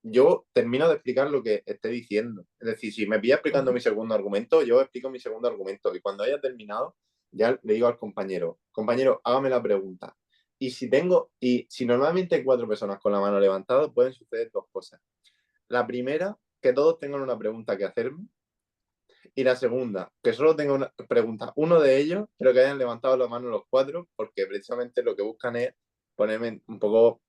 yo termino de explicar lo que esté diciendo. Es decir, si me pilla explicando mi segundo argumento, yo explico mi segundo argumento. Y cuando haya terminado, ya le digo al compañero, compañero, hágame la pregunta. Y si normalmente hay 4 personas con la mano levantada, pueden suceder 2 cosas. La primera, que todos tengan una pregunta que hacerme. Y la segunda, que solo tenga una pregunta, uno de ellos, pero que hayan levantado la mano los 4, porque precisamente lo que buscan es ponerme un poco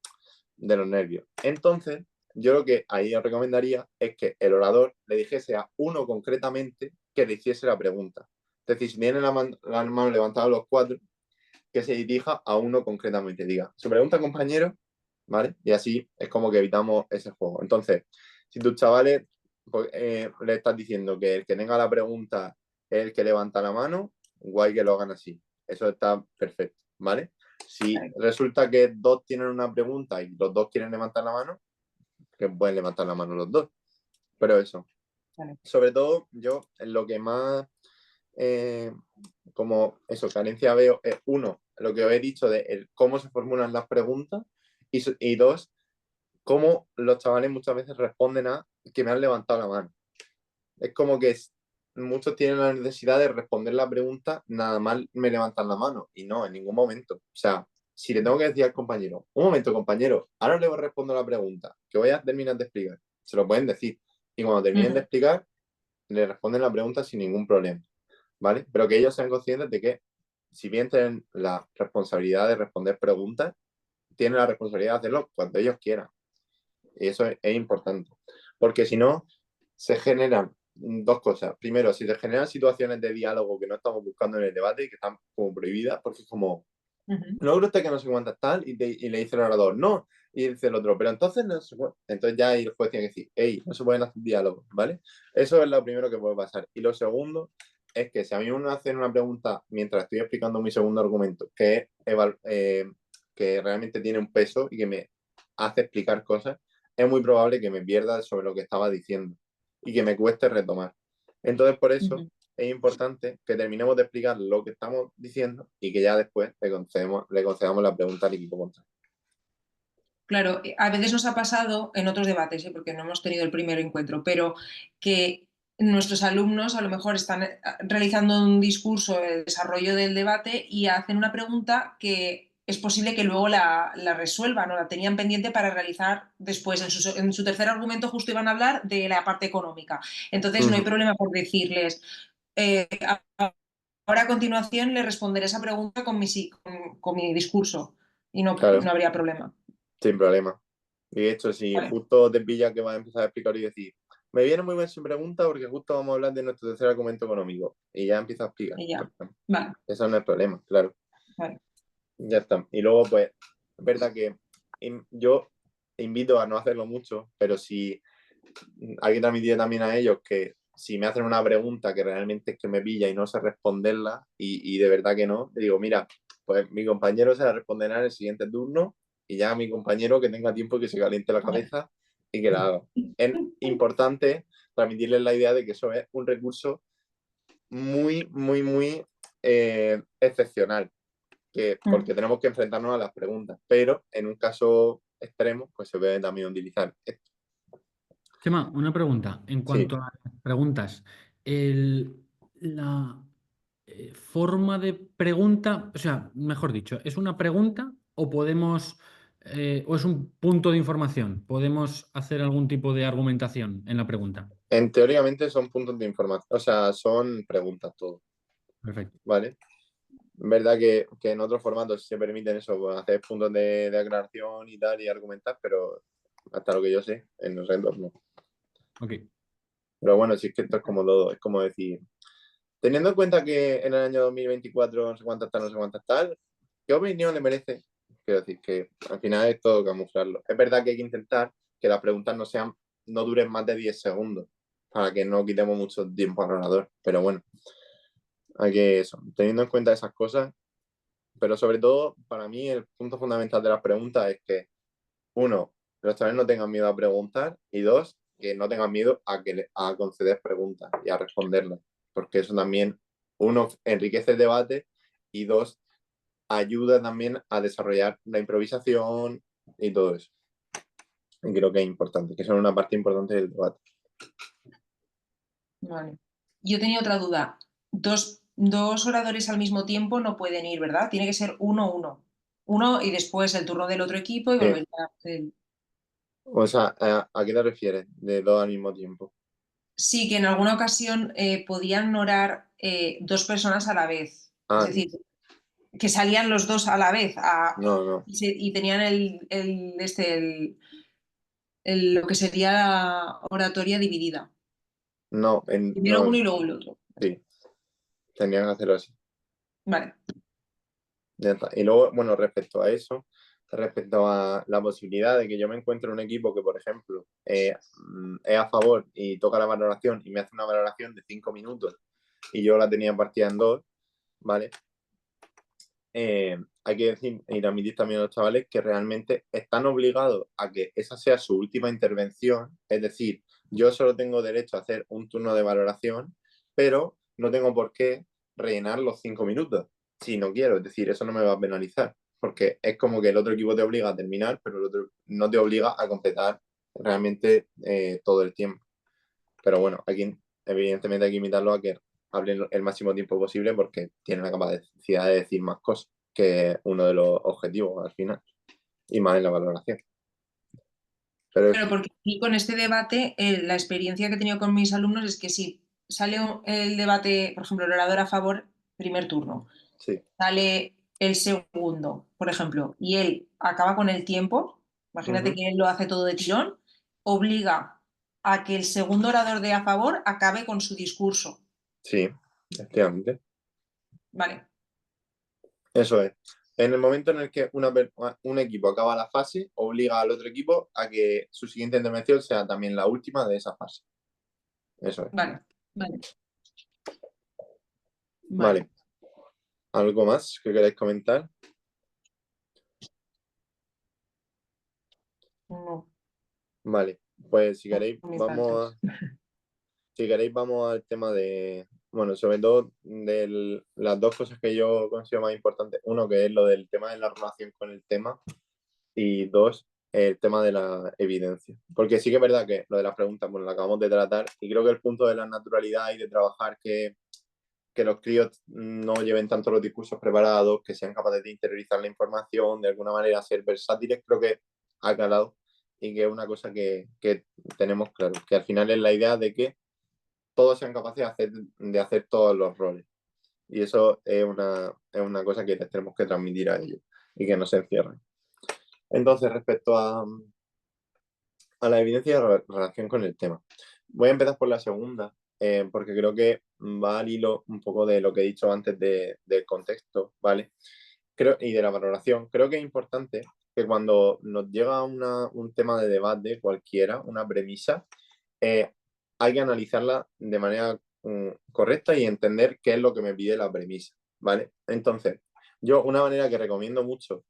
de los nervios. Entonces, yo lo que ahí os recomendaría es que el orador le dijese a uno concretamente que le hiciese la pregunta. Es decir, si tiene la mano levantada los 4, que se dirija a uno concretamente. Diga, su pregunta, compañero, ¿vale? Y así es como que evitamos ese juego. Entonces, si tus chavales pues, le estás diciendo que el que tenga la pregunta es el que levanta la mano, guay que lo hagan así. Eso está perfecto, ¿vale? Si resulta que 2 tienen una pregunta y los 2 quieren levantar la mano, que pueden levantar la mano los 2. Pero eso. Vale. Sobre todo, yo en lo que más como eso, carencia veo es uno, lo que os he dicho de cómo se formulan las preguntas y 2, cómo los chavales muchas veces responden a que me han levantado la mano. Es como que muchos tienen la necesidad de responder la pregunta, nada más me levantan la mano y no, en ningún momento. O sea, si le tengo que decir al compañero, un momento, compañero, ahora le respondo la pregunta, que voy a terminar de explicar, se lo pueden decir. Y cuando terminen de explicar, le responden la pregunta sin ningún problema, ¿vale? Pero que ellos sean conscientes de que, si bien tienen la responsabilidad de responder preguntas, tienen la responsabilidad de hacerlo cuando ellos quieran. Y eso es importante. Porque si no, se generan dos cosas. Primero, si se generan situaciones de diálogo que no estamos buscando en el debate y que están como prohibidas, porque es como, no creo usted que no sé cuántas tal, y le dice el orador, no, y dice el otro, pero entonces no se puede. Entonces ya ahí el juez tiene que decir, hey, no se pueden hacer diálogos, ¿vale? Eso es lo primero que puede pasar. Y lo segundo es que si a mí me hacen una pregunta mientras estoy explicando mi segundo argumento, que realmente tiene un peso y que me hace explicar cosas, es muy probable que me pierda sobre lo que estaba diciendo y que me cueste retomar. Entonces, por eso es importante que terminemos de explicar lo que estamos diciendo y que ya después le concedamos la pregunta al equipo contrario. Claro, a veces nos ha pasado en otros debates, porque no hemos tenido el primer encuentro, pero que nuestros alumnos a lo mejor están realizando un discurso, el desarrollo del debate, y hacen una pregunta que es posible que luego la resuelvan o la tenían pendiente para realizar después. En su tercer argumento justo iban a hablar de la parte económica. Entonces no hay problema por decirles, ahora a continuación le responderé esa pregunta con mi discurso y no Claro, habría problema. sin problema. Y de hecho, si Vale. justo te pilla que vas a empezar a explicar y decir, me viene muy bien su pregunta porque justo vamos a hablar de nuestro tercer argumento económico. Y ya empieza a explicar. Y ya. Pues, Vale. eso no es problema, claro. Vale. Ya está. Y luego, pues, es verdad que yo invito a no hacerlo mucho, pero si hay que transmitir también a ellos que si me hacen una pregunta que realmente es que me pilla y no sé responderla, y de verdad que no, le digo, mira, pues mi compañero se la responderá en el siguiente turno y ya mi compañero que tenga tiempo y que se caliente la cabeza y que la haga. Es importante transmitirles la idea de que eso es un recurso muy, muy, muy excepcional, porque tenemos que enfrentarnos a las preguntas, pero en un caso extremo, pues se puede también utilizar esto. Chema, una pregunta. En Sí. cuanto a preguntas, la forma de pregunta, o sea, mejor dicho, ¿es una pregunta o podemos, o es un punto de información? ¿Podemos hacer algún tipo de argumentación en la pregunta? Teóricamente son puntos de información, o sea, son preguntas todo, Perfecto. ¿vale? Es verdad que en otros formatos se permiten eso, pues, hacer puntos de aclaración y tal, y argumentar, pero hasta lo que yo sé, en los retos no. Ok. Pero bueno, sí es que esto es como todo, es como decir, teniendo en cuenta que en el año 2024 no sé cuántas tal, ¿qué opinión le merece? Quiero decir que al final es todo camuflarlo. Es verdad que hay que intentar que las preguntas no duren más de 10 segundos, para que no quitemos mucho tiempo al orador, pero bueno, hay que eso, teniendo en cuenta esas cosas, pero sobre todo, para mí el punto fundamental de las preguntas es que, uno, los chavales no tengan miedo a preguntar, y dos, que no tengan miedo a conceder preguntas y a responderlas, porque eso también, uno, enriquece el debate, y dos, ayuda también a desarrollar la improvisación y todo eso. Y creo que es importante, que son una parte importante del debate. Vale. Yo tenía otra duda. Dos oradores al mismo tiempo no pueden ir, ¿verdad? Tiene que ser uno. Uno y después el turno del otro equipo y Sí. volver a hacer. O sea, ¿a qué te refieres de todo al mismo tiempo? Sí, que en alguna ocasión podían orar dos personas a la vez. Es Ah, decir, que salían los dos a la vez no. y tenían lo que sería la oratoria dividida. No, Primero uno y luego el otro. sí, tendrían que hacerlo así. Vale. Ya está. Y luego, bueno, respecto a eso, respecto a la posibilidad de que yo me encuentre un equipo que, por ejemplo, es a favor y toca la valoración y me hace una valoración de 5 minutos y yo la tenía partida en 2, ¿vale? Hay que decir y transmitir también a los chavales que realmente están obligados a que esa sea su última intervención, es decir, yo solo tengo derecho a hacer un turno de valoración, pero no tengo por qué rellenar los 5 minutos si no quiero, es decir, eso no me va a penalizar, porque es como que el otro equipo te obliga a terminar, pero el otro no te obliga a completar realmente todo el tiempo. Pero bueno, aquí evidentemente hay que invitarlo a que hablen el máximo tiempo posible porque tienen la capacidad de decir más cosas, que es uno de los objetivos al final, y más en la valoración. Pero Pero porque aquí con este debate, la experiencia que he tenido con mis alumnos es que si sale el debate, por ejemplo, el orador a favor, primer turno, sí, sale el segundo, por ejemplo, y él acaba con el tiempo, imagínate que él lo hace todo de tirón, obliga a que el segundo orador de a favor acabe con su discurso. sí, efectivamente. Vale, Eso es. En el momento en el que un equipo acaba la fase, obliga al otro equipo a que su siguiente intervención sea también la última de esa fase. Eso es. vale, vale. Vale. ¿Algo más que queráis comentar? No, Vale. Pues si no, queréis, no me vamos faltas. si queréis, vamos al tema de, bueno, sobre todo de las dos cosas que yo considero más importantes. Uno, que es lo del tema de la relación con el tema, y dos, el tema de la evidencia. Porque sí que es verdad que lo de las preguntas, bueno, lo acabamos de tratar, y creo que el punto de la naturalidad y de trabajar que los críos no lleven tanto los discursos preparados, que sean capaces de interiorizar la información, de alguna manera ser versátiles, creo que ha calado y que es una cosa que tenemos claro, que al final es la idea de que todos sean capaces de hacer todos los roles. Y eso es una cosa que les tenemos que transmitir a ellos y que no se encierren. Entonces, respecto a la evidencia y relación con el tema, voy a empezar por la segunda, porque creo que va al hilo un poco de lo que he dicho antes del contexto, ¿vale? Y de la valoración. Creo que es importante que cuando nos llega un tema de debate cualquiera, una premisa, hay que analizarla de manera correcta y entender qué es lo que me pide la premisa, ¿vale? Entonces, yo una manera que recomiendo mucho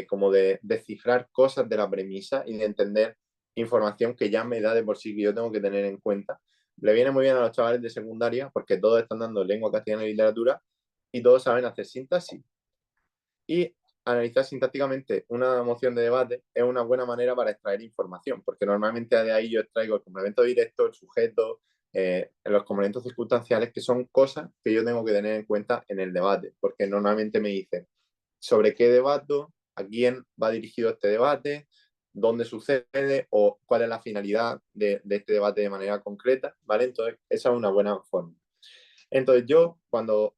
como de descifrar cosas de la premisa y de entender información que ya me da de por sí que yo tengo que tener en cuenta, le viene muy bien a los chavales de secundaria porque todos están dando lengua castellana y literatura y todos saben hacer sintaxis. Y analizar sintácticamente una moción de debate es una buena manera para extraer información, porque normalmente de ahí yo extraigo el complemento directo, el sujeto, los complementos circunstanciales, que son cosas que yo tengo que tener en cuenta en el debate, porque normalmente me dicen sobre qué debato, a quién va dirigido este debate, dónde sucede o cuál es la finalidad de este debate de manera concreta, ¿vale? Entonces, esa es una buena forma. Entonces, yo cuando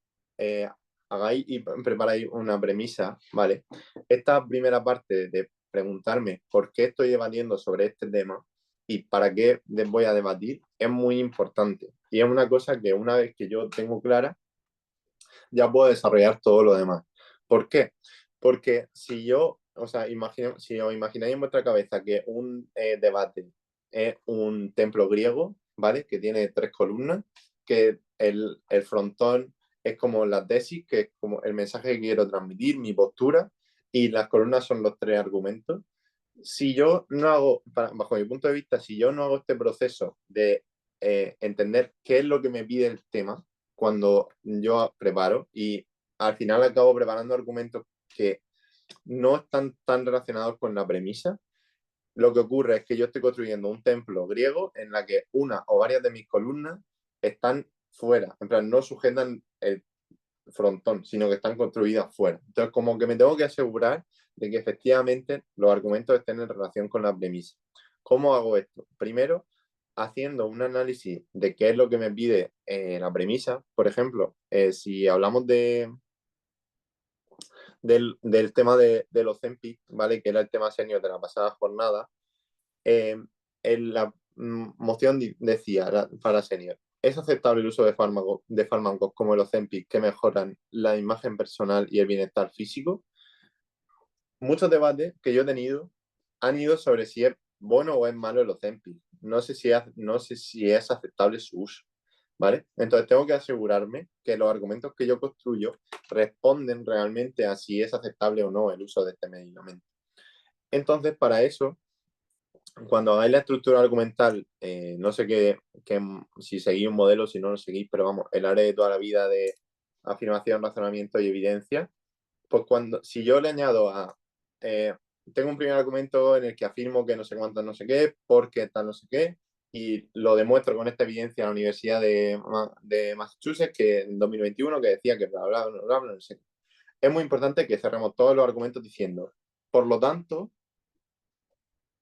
hagáis y preparáis una premisa, ¿vale? Esta primera parte de preguntarme por qué estoy debatiendo sobre este tema y para qué voy a debatir es muy importante. Y es una cosa que una vez que yo tengo clara, ya puedo desarrollar todo lo demás. ¿Por qué? Porque si yo, o sea, si os imagináis en vuestra cabeza que un debate es un templo griego, ¿vale? Que tiene 3 columnas, que el frontón es como la tesis, que es como el mensaje que quiero transmitir, mi postura, y las columnas son los 3 argumentos. Si yo no hago, bajo mi punto de vista, si yo no hago este proceso de entender qué es lo que me pide el tema cuando yo preparo, y al final acabo preparando argumentos que no están tan relacionados con la premisa, lo que ocurre es que yo estoy construyendo un templo griego en la que una o varias de mis columnas están fuera, en plan, no sujetan el frontón, sino que están construidas fuera. Entonces, como que me tengo que asegurar de que efectivamente los argumentos estén en relación con la premisa. ¿Cómo hago esto? Primero, haciendo un análisis de qué es lo que me pide la premisa. Por ejemplo, si hablamos del tema de los CEMPI, ¿vale? Que era el tema senior de la pasada jornada, en la moción decía para senior, ¿es aceptable el uso de fármacos como el Ozempic que mejoran la imagen personal y el bienestar físico? Muchos debates que yo he tenido han ido sobre si es bueno o es malo el Ozempic. No sé si es aceptable su uso, ¿vale? Entonces tengo que asegurarme que los argumentos que yo construyo responden realmente a si es aceptable o no el uso de este medicamento. Entonces, para eso, cuando hagáis la estructura argumental, no sé si seguís un modelo, si no lo seguís, pero vamos, el área de toda la vida de afirmación, razonamiento y evidencia, pues si yo le añado tengo un primer argumento en el que afirmo que no sé cuánto no sé qué, porque tal no sé qué, y lo demuestro con esta evidencia en la Universidad de Massachusetts, que en 2021, que decía que bla, bla, bla, bla, bla, no sé qué. es muy importante que cerremos todos los argumentos diciendo, por lo tanto,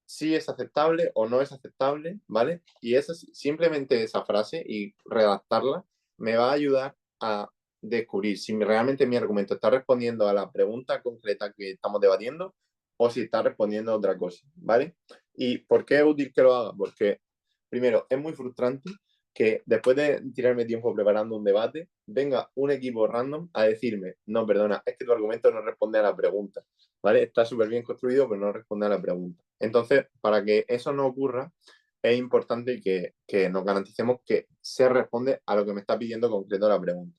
si es aceptable o no es aceptable, ¿vale? Y simplemente esa frase y redactarla me va a ayudar a descubrir si realmente mi argumento está respondiendo a la pregunta concreta que estamos debatiendo o si está respondiendo a otra cosa, ¿vale? ¿Y por qué es útil que lo haga? Porque, primero, es muy frustrante que después de tirarme tiempo preparando un debate, venga un equipo random a decirme, no, perdona, es que tu argumento no responde a la pregunta, ¿vale? Está súper bien construido, pero no responde a la pregunta. Entonces, para que eso no ocurra, es importante que nos garanticemos que se responde a lo que me está pidiendo concreto la pregunta.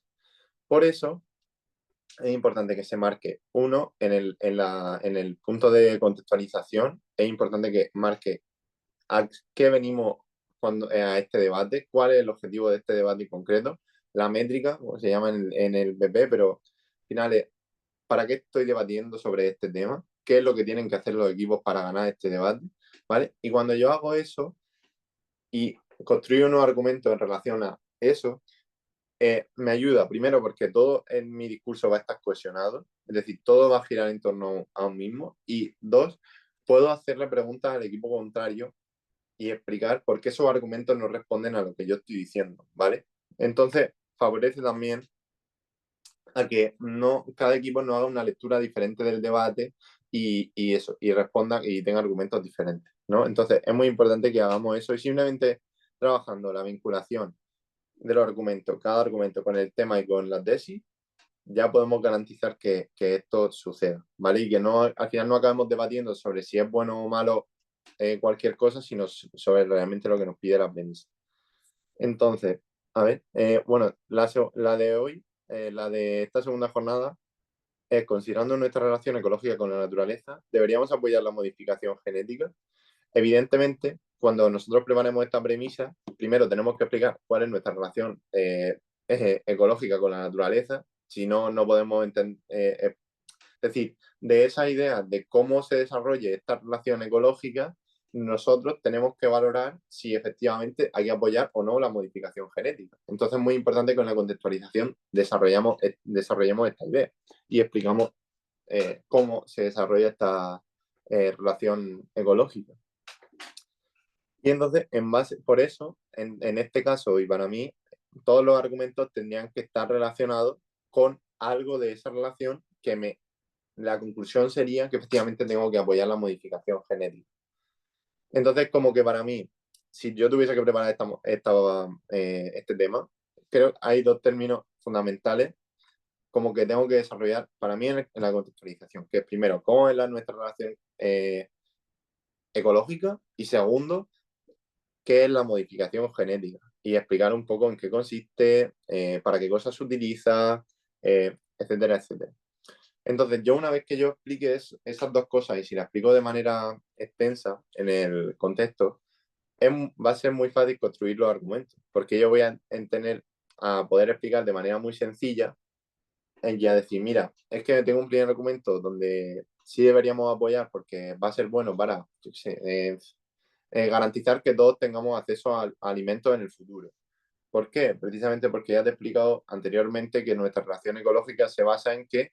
Por eso, es importante que se marque uno en el punto de contextualización, es importante que marque a qué venimos a este debate, cuál es el objetivo de este debate en concreto, la métrica, como se llama en el BP, pero al final es para qué estoy debatiendo sobre este tema, qué es lo que tienen que hacer los equipos para ganar este debate, ¿vale? Y cuando yo hago eso y construyo unos argumentos en relación a eso, me ayuda, primero, porque todo en mi discurso va a estar cohesionado, es decir, todo va a girar en torno a un mismo, y dos, puedo hacerle preguntas al equipo contrario y explicar por qué esos argumentos no responden a lo que yo estoy diciendo, ¿vale? Entonces, favorece también a que cada equipo no haga una lectura diferente del debate y eso, y responda y tenga argumentos diferentes, ¿no? Entonces, es muy importante que hagamos eso y simplemente trabajando la vinculación de los argumentos, cada argumento con el tema y con la tesis, ya podemos garantizar que esto suceda, ¿vale? Y que al final no acabemos debatiendo sobre si es bueno o malo cualquier cosa, sino sobre realmente lo que nos pide la premisa. Entonces, a ver, bueno, la de hoy, la de esta segunda jornada, es considerando nuestra relación ecológica con la naturaleza, deberíamos apoyar la modificación genética. Evidentemente, cuando nosotros preparemos esta premisa, primero tenemos que explicar cuál es nuestra relación ecológica con la naturaleza. Si no, no podemos entender. Es decir, de esa idea de cómo se desarrolle esta relación ecológica, nosotros tenemos que valorar si efectivamente hay que apoyar o no la modificación genética. Entonces es muy importante que en la contextualización desarrollemos esta idea y explicamos cómo se desarrolla esta relación ecológica. Y entonces, por eso, en este caso y para mí, todos los argumentos tendrían que estar relacionados con algo de esa relación la conclusión sería que efectivamente tengo que apoyar la modificación genética. Entonces, como que para mí, si yo tuviese que preparar este tema, creo que hay dos términos fundamentales como que tengo que desarrollar para mí en la contextualización, que es primero, cómo es nuestra relación ecológica y segundo, qué es la modificación genética y explicar un poco en qué consiste, para qué cosas se utiliza, etcétera, etcétera. Entonces, yo una vez que yo explique esas dos cosas y si las explico de manera extensa en el contexto, va a ser muy fácil construir los argumentos, porque yo voy a poder explicar de manera muy sencilla y a decir, mira, es que tengo un primer argumento donde sí deberíamos apoyar porque va a ser bueno para garantizar que todos tengamos acceso a alimentos en el futuro. ¿Por qué? Precisamente porque ya te he explicado anteriormente que nuestra relación ecológica se basa en que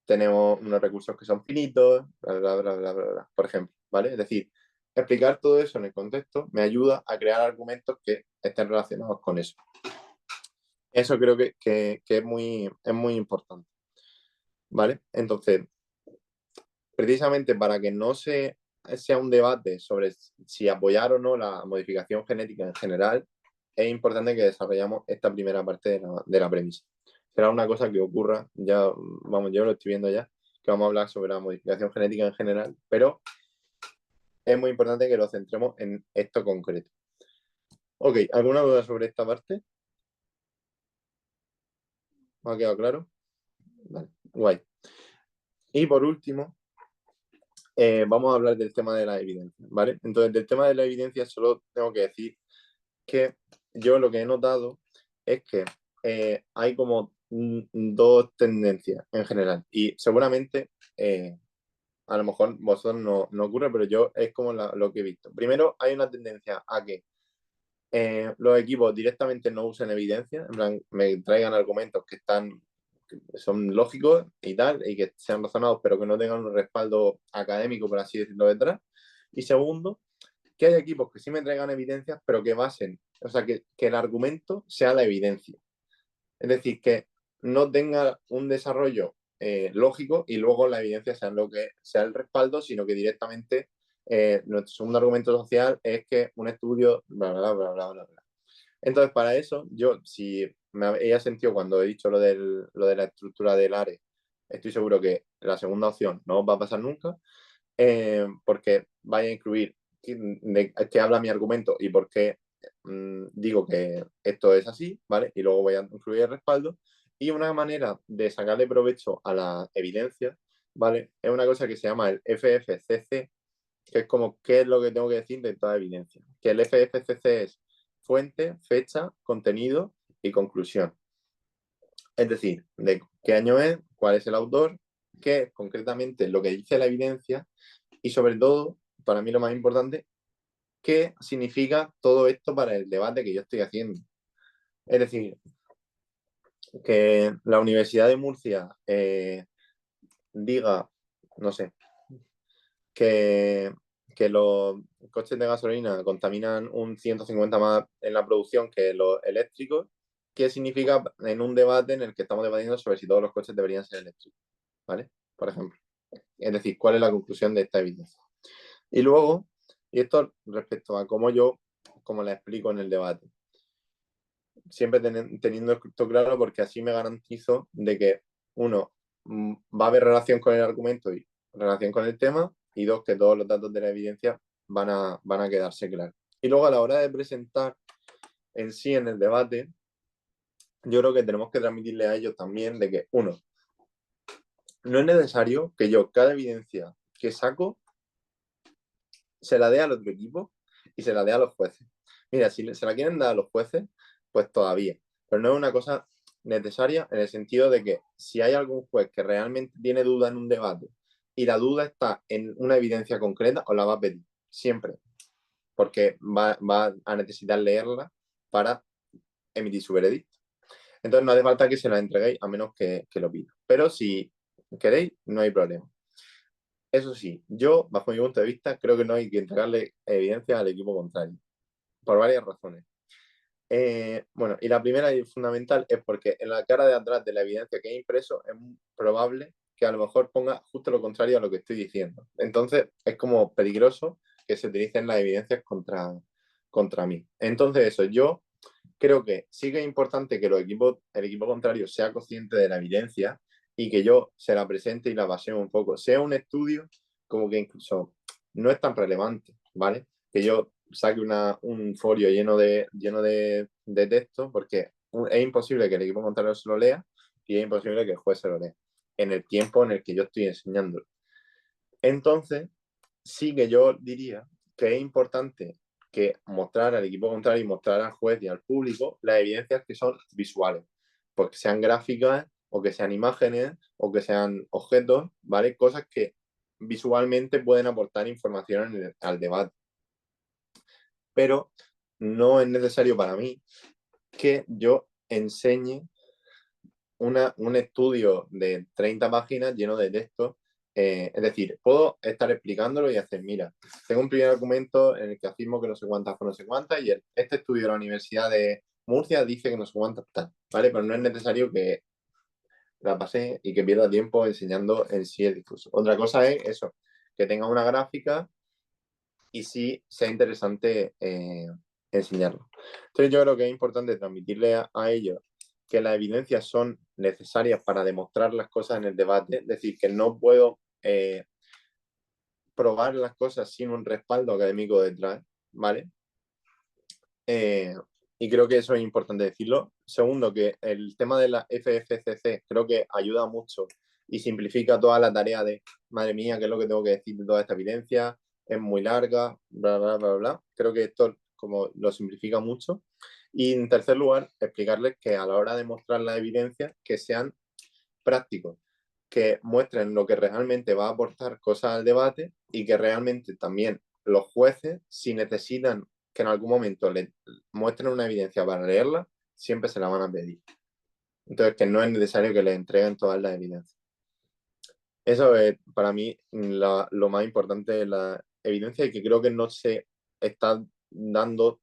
tenemos unos recursos que son finitos, bla, bla, bla, bla, bla, bla, por ejemplo, ¿vale? Es decir, explicar todo eso en el contexto me ayuda a crear argumentos que estén relacionados con eso. Eso creo que es muy importante, ¿vale? Entonces, precisamente para que no sea un debate sobre si apoyar o no la modificación genética en general, es importante que desarrollemos esta primera parte de la premisa. Será una cosa que ocurra, ya, vamos, yo lo estoy viendo ya, que vamos a hablar sobre la modificación genética en general, pero es muy importante que lo centremos en esto concreto. Ok, ¿alguna duda sobre esta parte? ¿Me ha quedado claro? Vale, guay. Y por último, vamos a hablar del tema de la evidencia, ¿vale? Entonces, del tema de la evidencia solo tengo que decir que yo lo que he notado es que hay como dos tendencias en general y seguramente a lo mejor vosotros no ocurre, pero yo es como lo que he visto. Primero, hay una tendencia a que los equipos directamente no usen evidencia, en plan, me traigan argumentos que son lógicos y tal, y que sean razonados, pero que no tengan un respaldo académico, por así decirlo, detrás. Y segundo, que hay equipos que sí me traigan evidencias, pero que basen, o sea, que el argumento sea la evidencia. Es decir, que no tenga un desarrollo lógico y luego la evidencia sea lo que sea el respaldo, sino que directamente nuestro segundo argumento social es que un estudio, bla, bla, bla, bla, bla, bla. Entonces, para eso, yo, si me había sentido cuando he dicho lo de la estructura del ARE, estoy seguro que la segunda opción no va a pasar nunca, porque vaya a incluir de qué habla mi argumento y por qué digo que esto es así, ¿vale? Y luego voy a incluir el respaldo. Y una manera de sacarle provecho a la evidencia, ¿vale? Es una cosa que se llama el FFCC, que es como qué es lo que tengo que decir de toda evidencia. Que el FFCC es fuente, fecha, contenido y conclusión. Es decir, de qué año es, cuál es el autor, qué es concretamente lo que dice la evidencia y sobre todo, para mí lo más importante, qué significa todo esto para el debate que yo estoy haciendo. Es decir, que la Universidad de Murcia diga, no sé, que los coches de gasolina contaminan un 150 más en la producción que los eléctricos, ¿qué significa en un debate en el que estamos debatiendo sobre si todos los coches deberían ser eléctricos? ¿Vale? Por ejemplo. Es decir, ¿cuál es la conclusión de esta evidencia? Y luego, y esto respecto a cómo la explico en el debate. Siempre teniendo esto claro, porque así me garantizo de que, uno, va a haber relación con el argumento y relación con el tema, y dos, que todos los datos de la evidencia van a quedarse claros. Y luego, a la hora de presentar en sí en el debate, yo creo que tenemos que transmitirle a ellos también de que, uno, no es necesario que yo cada evidencia que saco se la dé al otro equipo y se la dé a los jueces. Mira, si se la quieren dar a los jueces, pues todavía. Pero no es una cosa necesaria en el sentido de que si hay algún juez que realmente tiene duda en un debate y la duda está en una evidencia concreta, os la va a pedir siempre, porque va a necesitar leerla para emitir su veredicto. Entonces no hace falta que se la entreguéis a menos que lo pida. Pero si queréis, no hay problema. Eso sí, yo, bajo mi punto de vista, creo que no hay que entregarle evidencia al equipo contrario, por varias razones. Bueno, y la primera y fundamental es porque en la cara de atrás de la evidencia que he impreso es muy probable que a lo mejor ponga justo lo contrario a lo que estoy diciendo. Entonces es como peligroso que se utilicen las evidencias contra mí. Entonces eso, yo creo que sí que es importante que el equipo contrario sea consciente de la evidencia y que yo se la presente y la basee un poco. Sea un estudio como que incluso no es tan relevante, ¿vale? Que yo saque un folio lleno de texto, porque es imposible que el equipo contrario se lo lea y es imposible que el juez se lo lea en el tiempo en el que yo estoy enseñándolo. Entonces, sí que yo diría que es importante que mostrar al equipo contrario y mostrar al juez y al público las evidencias que son visuales, pues que sean gráficas o que sean imágenes o que sean objetos, ¿vale? Cosas que visualmente pueden aportar información al debate. Pero no es necesario para mí que yo enseñe un estudio de 30 páginas lleno de texto. Es decir, puedo estar explicándolo y hacer, mira, tengo un primer argumento en el que afirmo que no sé cuántas con no sé cuántas y este estudio de la Universidad de Murcia dice que no sé cuántas tal, ¿vale? Pero no es necesario que la pase y que pierda tiempo enseñando en sí el discurso. Otra cosa es eso, que tenga una gráfica y sí sea interesante enseñarlo. Entonces yo creo que es importante transmitirle a ellos que las evidencias son necesarias para demostrar las cosas en el debate, es decir, que no puedo probar las cosas sin un respaldo académico detrás, ¿vale? Y creo que eso es importante decirlo. Segundo, que el tema de la FFCC creo que ayuda mucho y simplifica toda la tarea de, madre mía, ¿qué es lo que tengo que decir de toda esta evidencia? Es muy larga, bla, bla, bla, bla. Creo que esto como lo simplifica mucho. Y en tercer lugar, explicarles que a la hora de mostrar las evidencias, que sean prácticos, que muestren lo que realmente va a aportar cosas al debate y que realmente también los jueces, si necesitan que en algún momento le muestren una evidencia para leerla, siempre se la van a pedir. Entonces, que no es necesario que les entreguen todas las evidencias. Eso es para mí lo más importante de la evidencia y que creo que no se está dando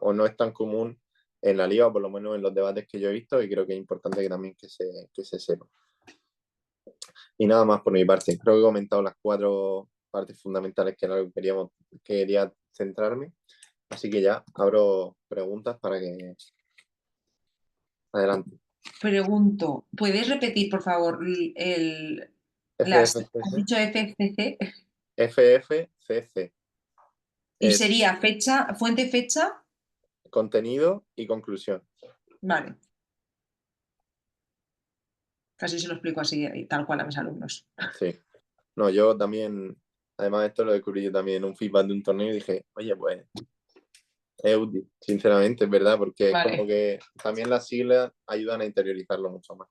o no es tan común en la liga, o por lo menos en los debates que yo he visto, y creo que es importante que también que se sepa. Y nada más por mi parte. Creo que he comentado las 4 partes fundamentales que era lo que quería centrarme. Así que ya abro preguntas para que... Adelante. Pregunto, ¿puedes repetir, por favor, has FFCC. dicho FFC? FFCC. ¿Y sería fecha, fuente, fecha? Contenido y conclusión. Vale. Casi se lo explico así, tal cual a mis alumnos. Sí. No, yo también, además esto lo descubrí yo también en un feedback de un torneo y dije, oye, pues es útil, sinceramente, es verdad, porque Vale. es como que también las siglas ayudan a interiorizarlo mucho más.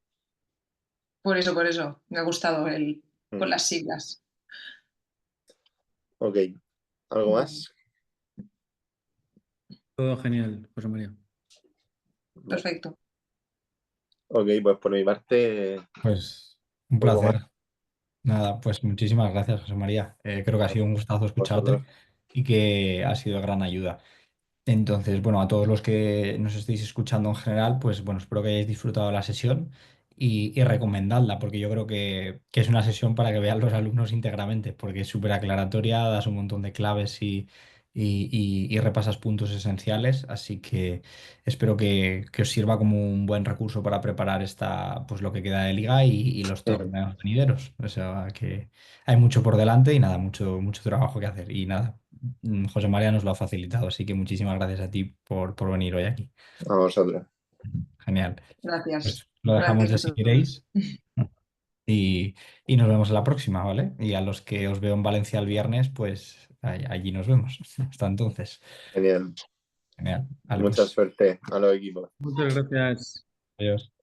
Por eso, me ha gustado con las siglas. Ok, ¿algo más? Todo genial, José María. Perfecto. Ok, pues por mi parte... Pues un poco más. placer. Nada, pues muchísimas gracias, José María. Creo que ha sido un gustazo escucharte Vosotros. y que ha sido de gran ayuda. Entonces, bueno, a todos los que nos estéis escuchando en general, pues bueno, espero que hayáis disfrutado la sesión y recomendadla, porque yo creo que es una sesión para que vean los alumnos íntegramente, porque es súper aclaratoria, das un montón de claves y repasas puntos esenciales, así que espero que os sirva como un buen recurso para preparar pues lo que queda de liga y los torneos venideros. O sea, que hay mucho por delante y nada, mucho trabajo que hacer. Y nada, José María nos lo ha facilitado, así que muchísimas gracias a ti por venir hoy aquí. A vosotros. Genial. Gracias. Pues lo dejamos Gracias de a si todos. queréis y nos vemos en la próxima, ¿vale? Y a los que os veo en Valencia el viernes, pues allí nos vemos. Hasta entonces. Genial. Genial. Vale, Mucha pues suerte a los equipos. Muchas gracias. adiós.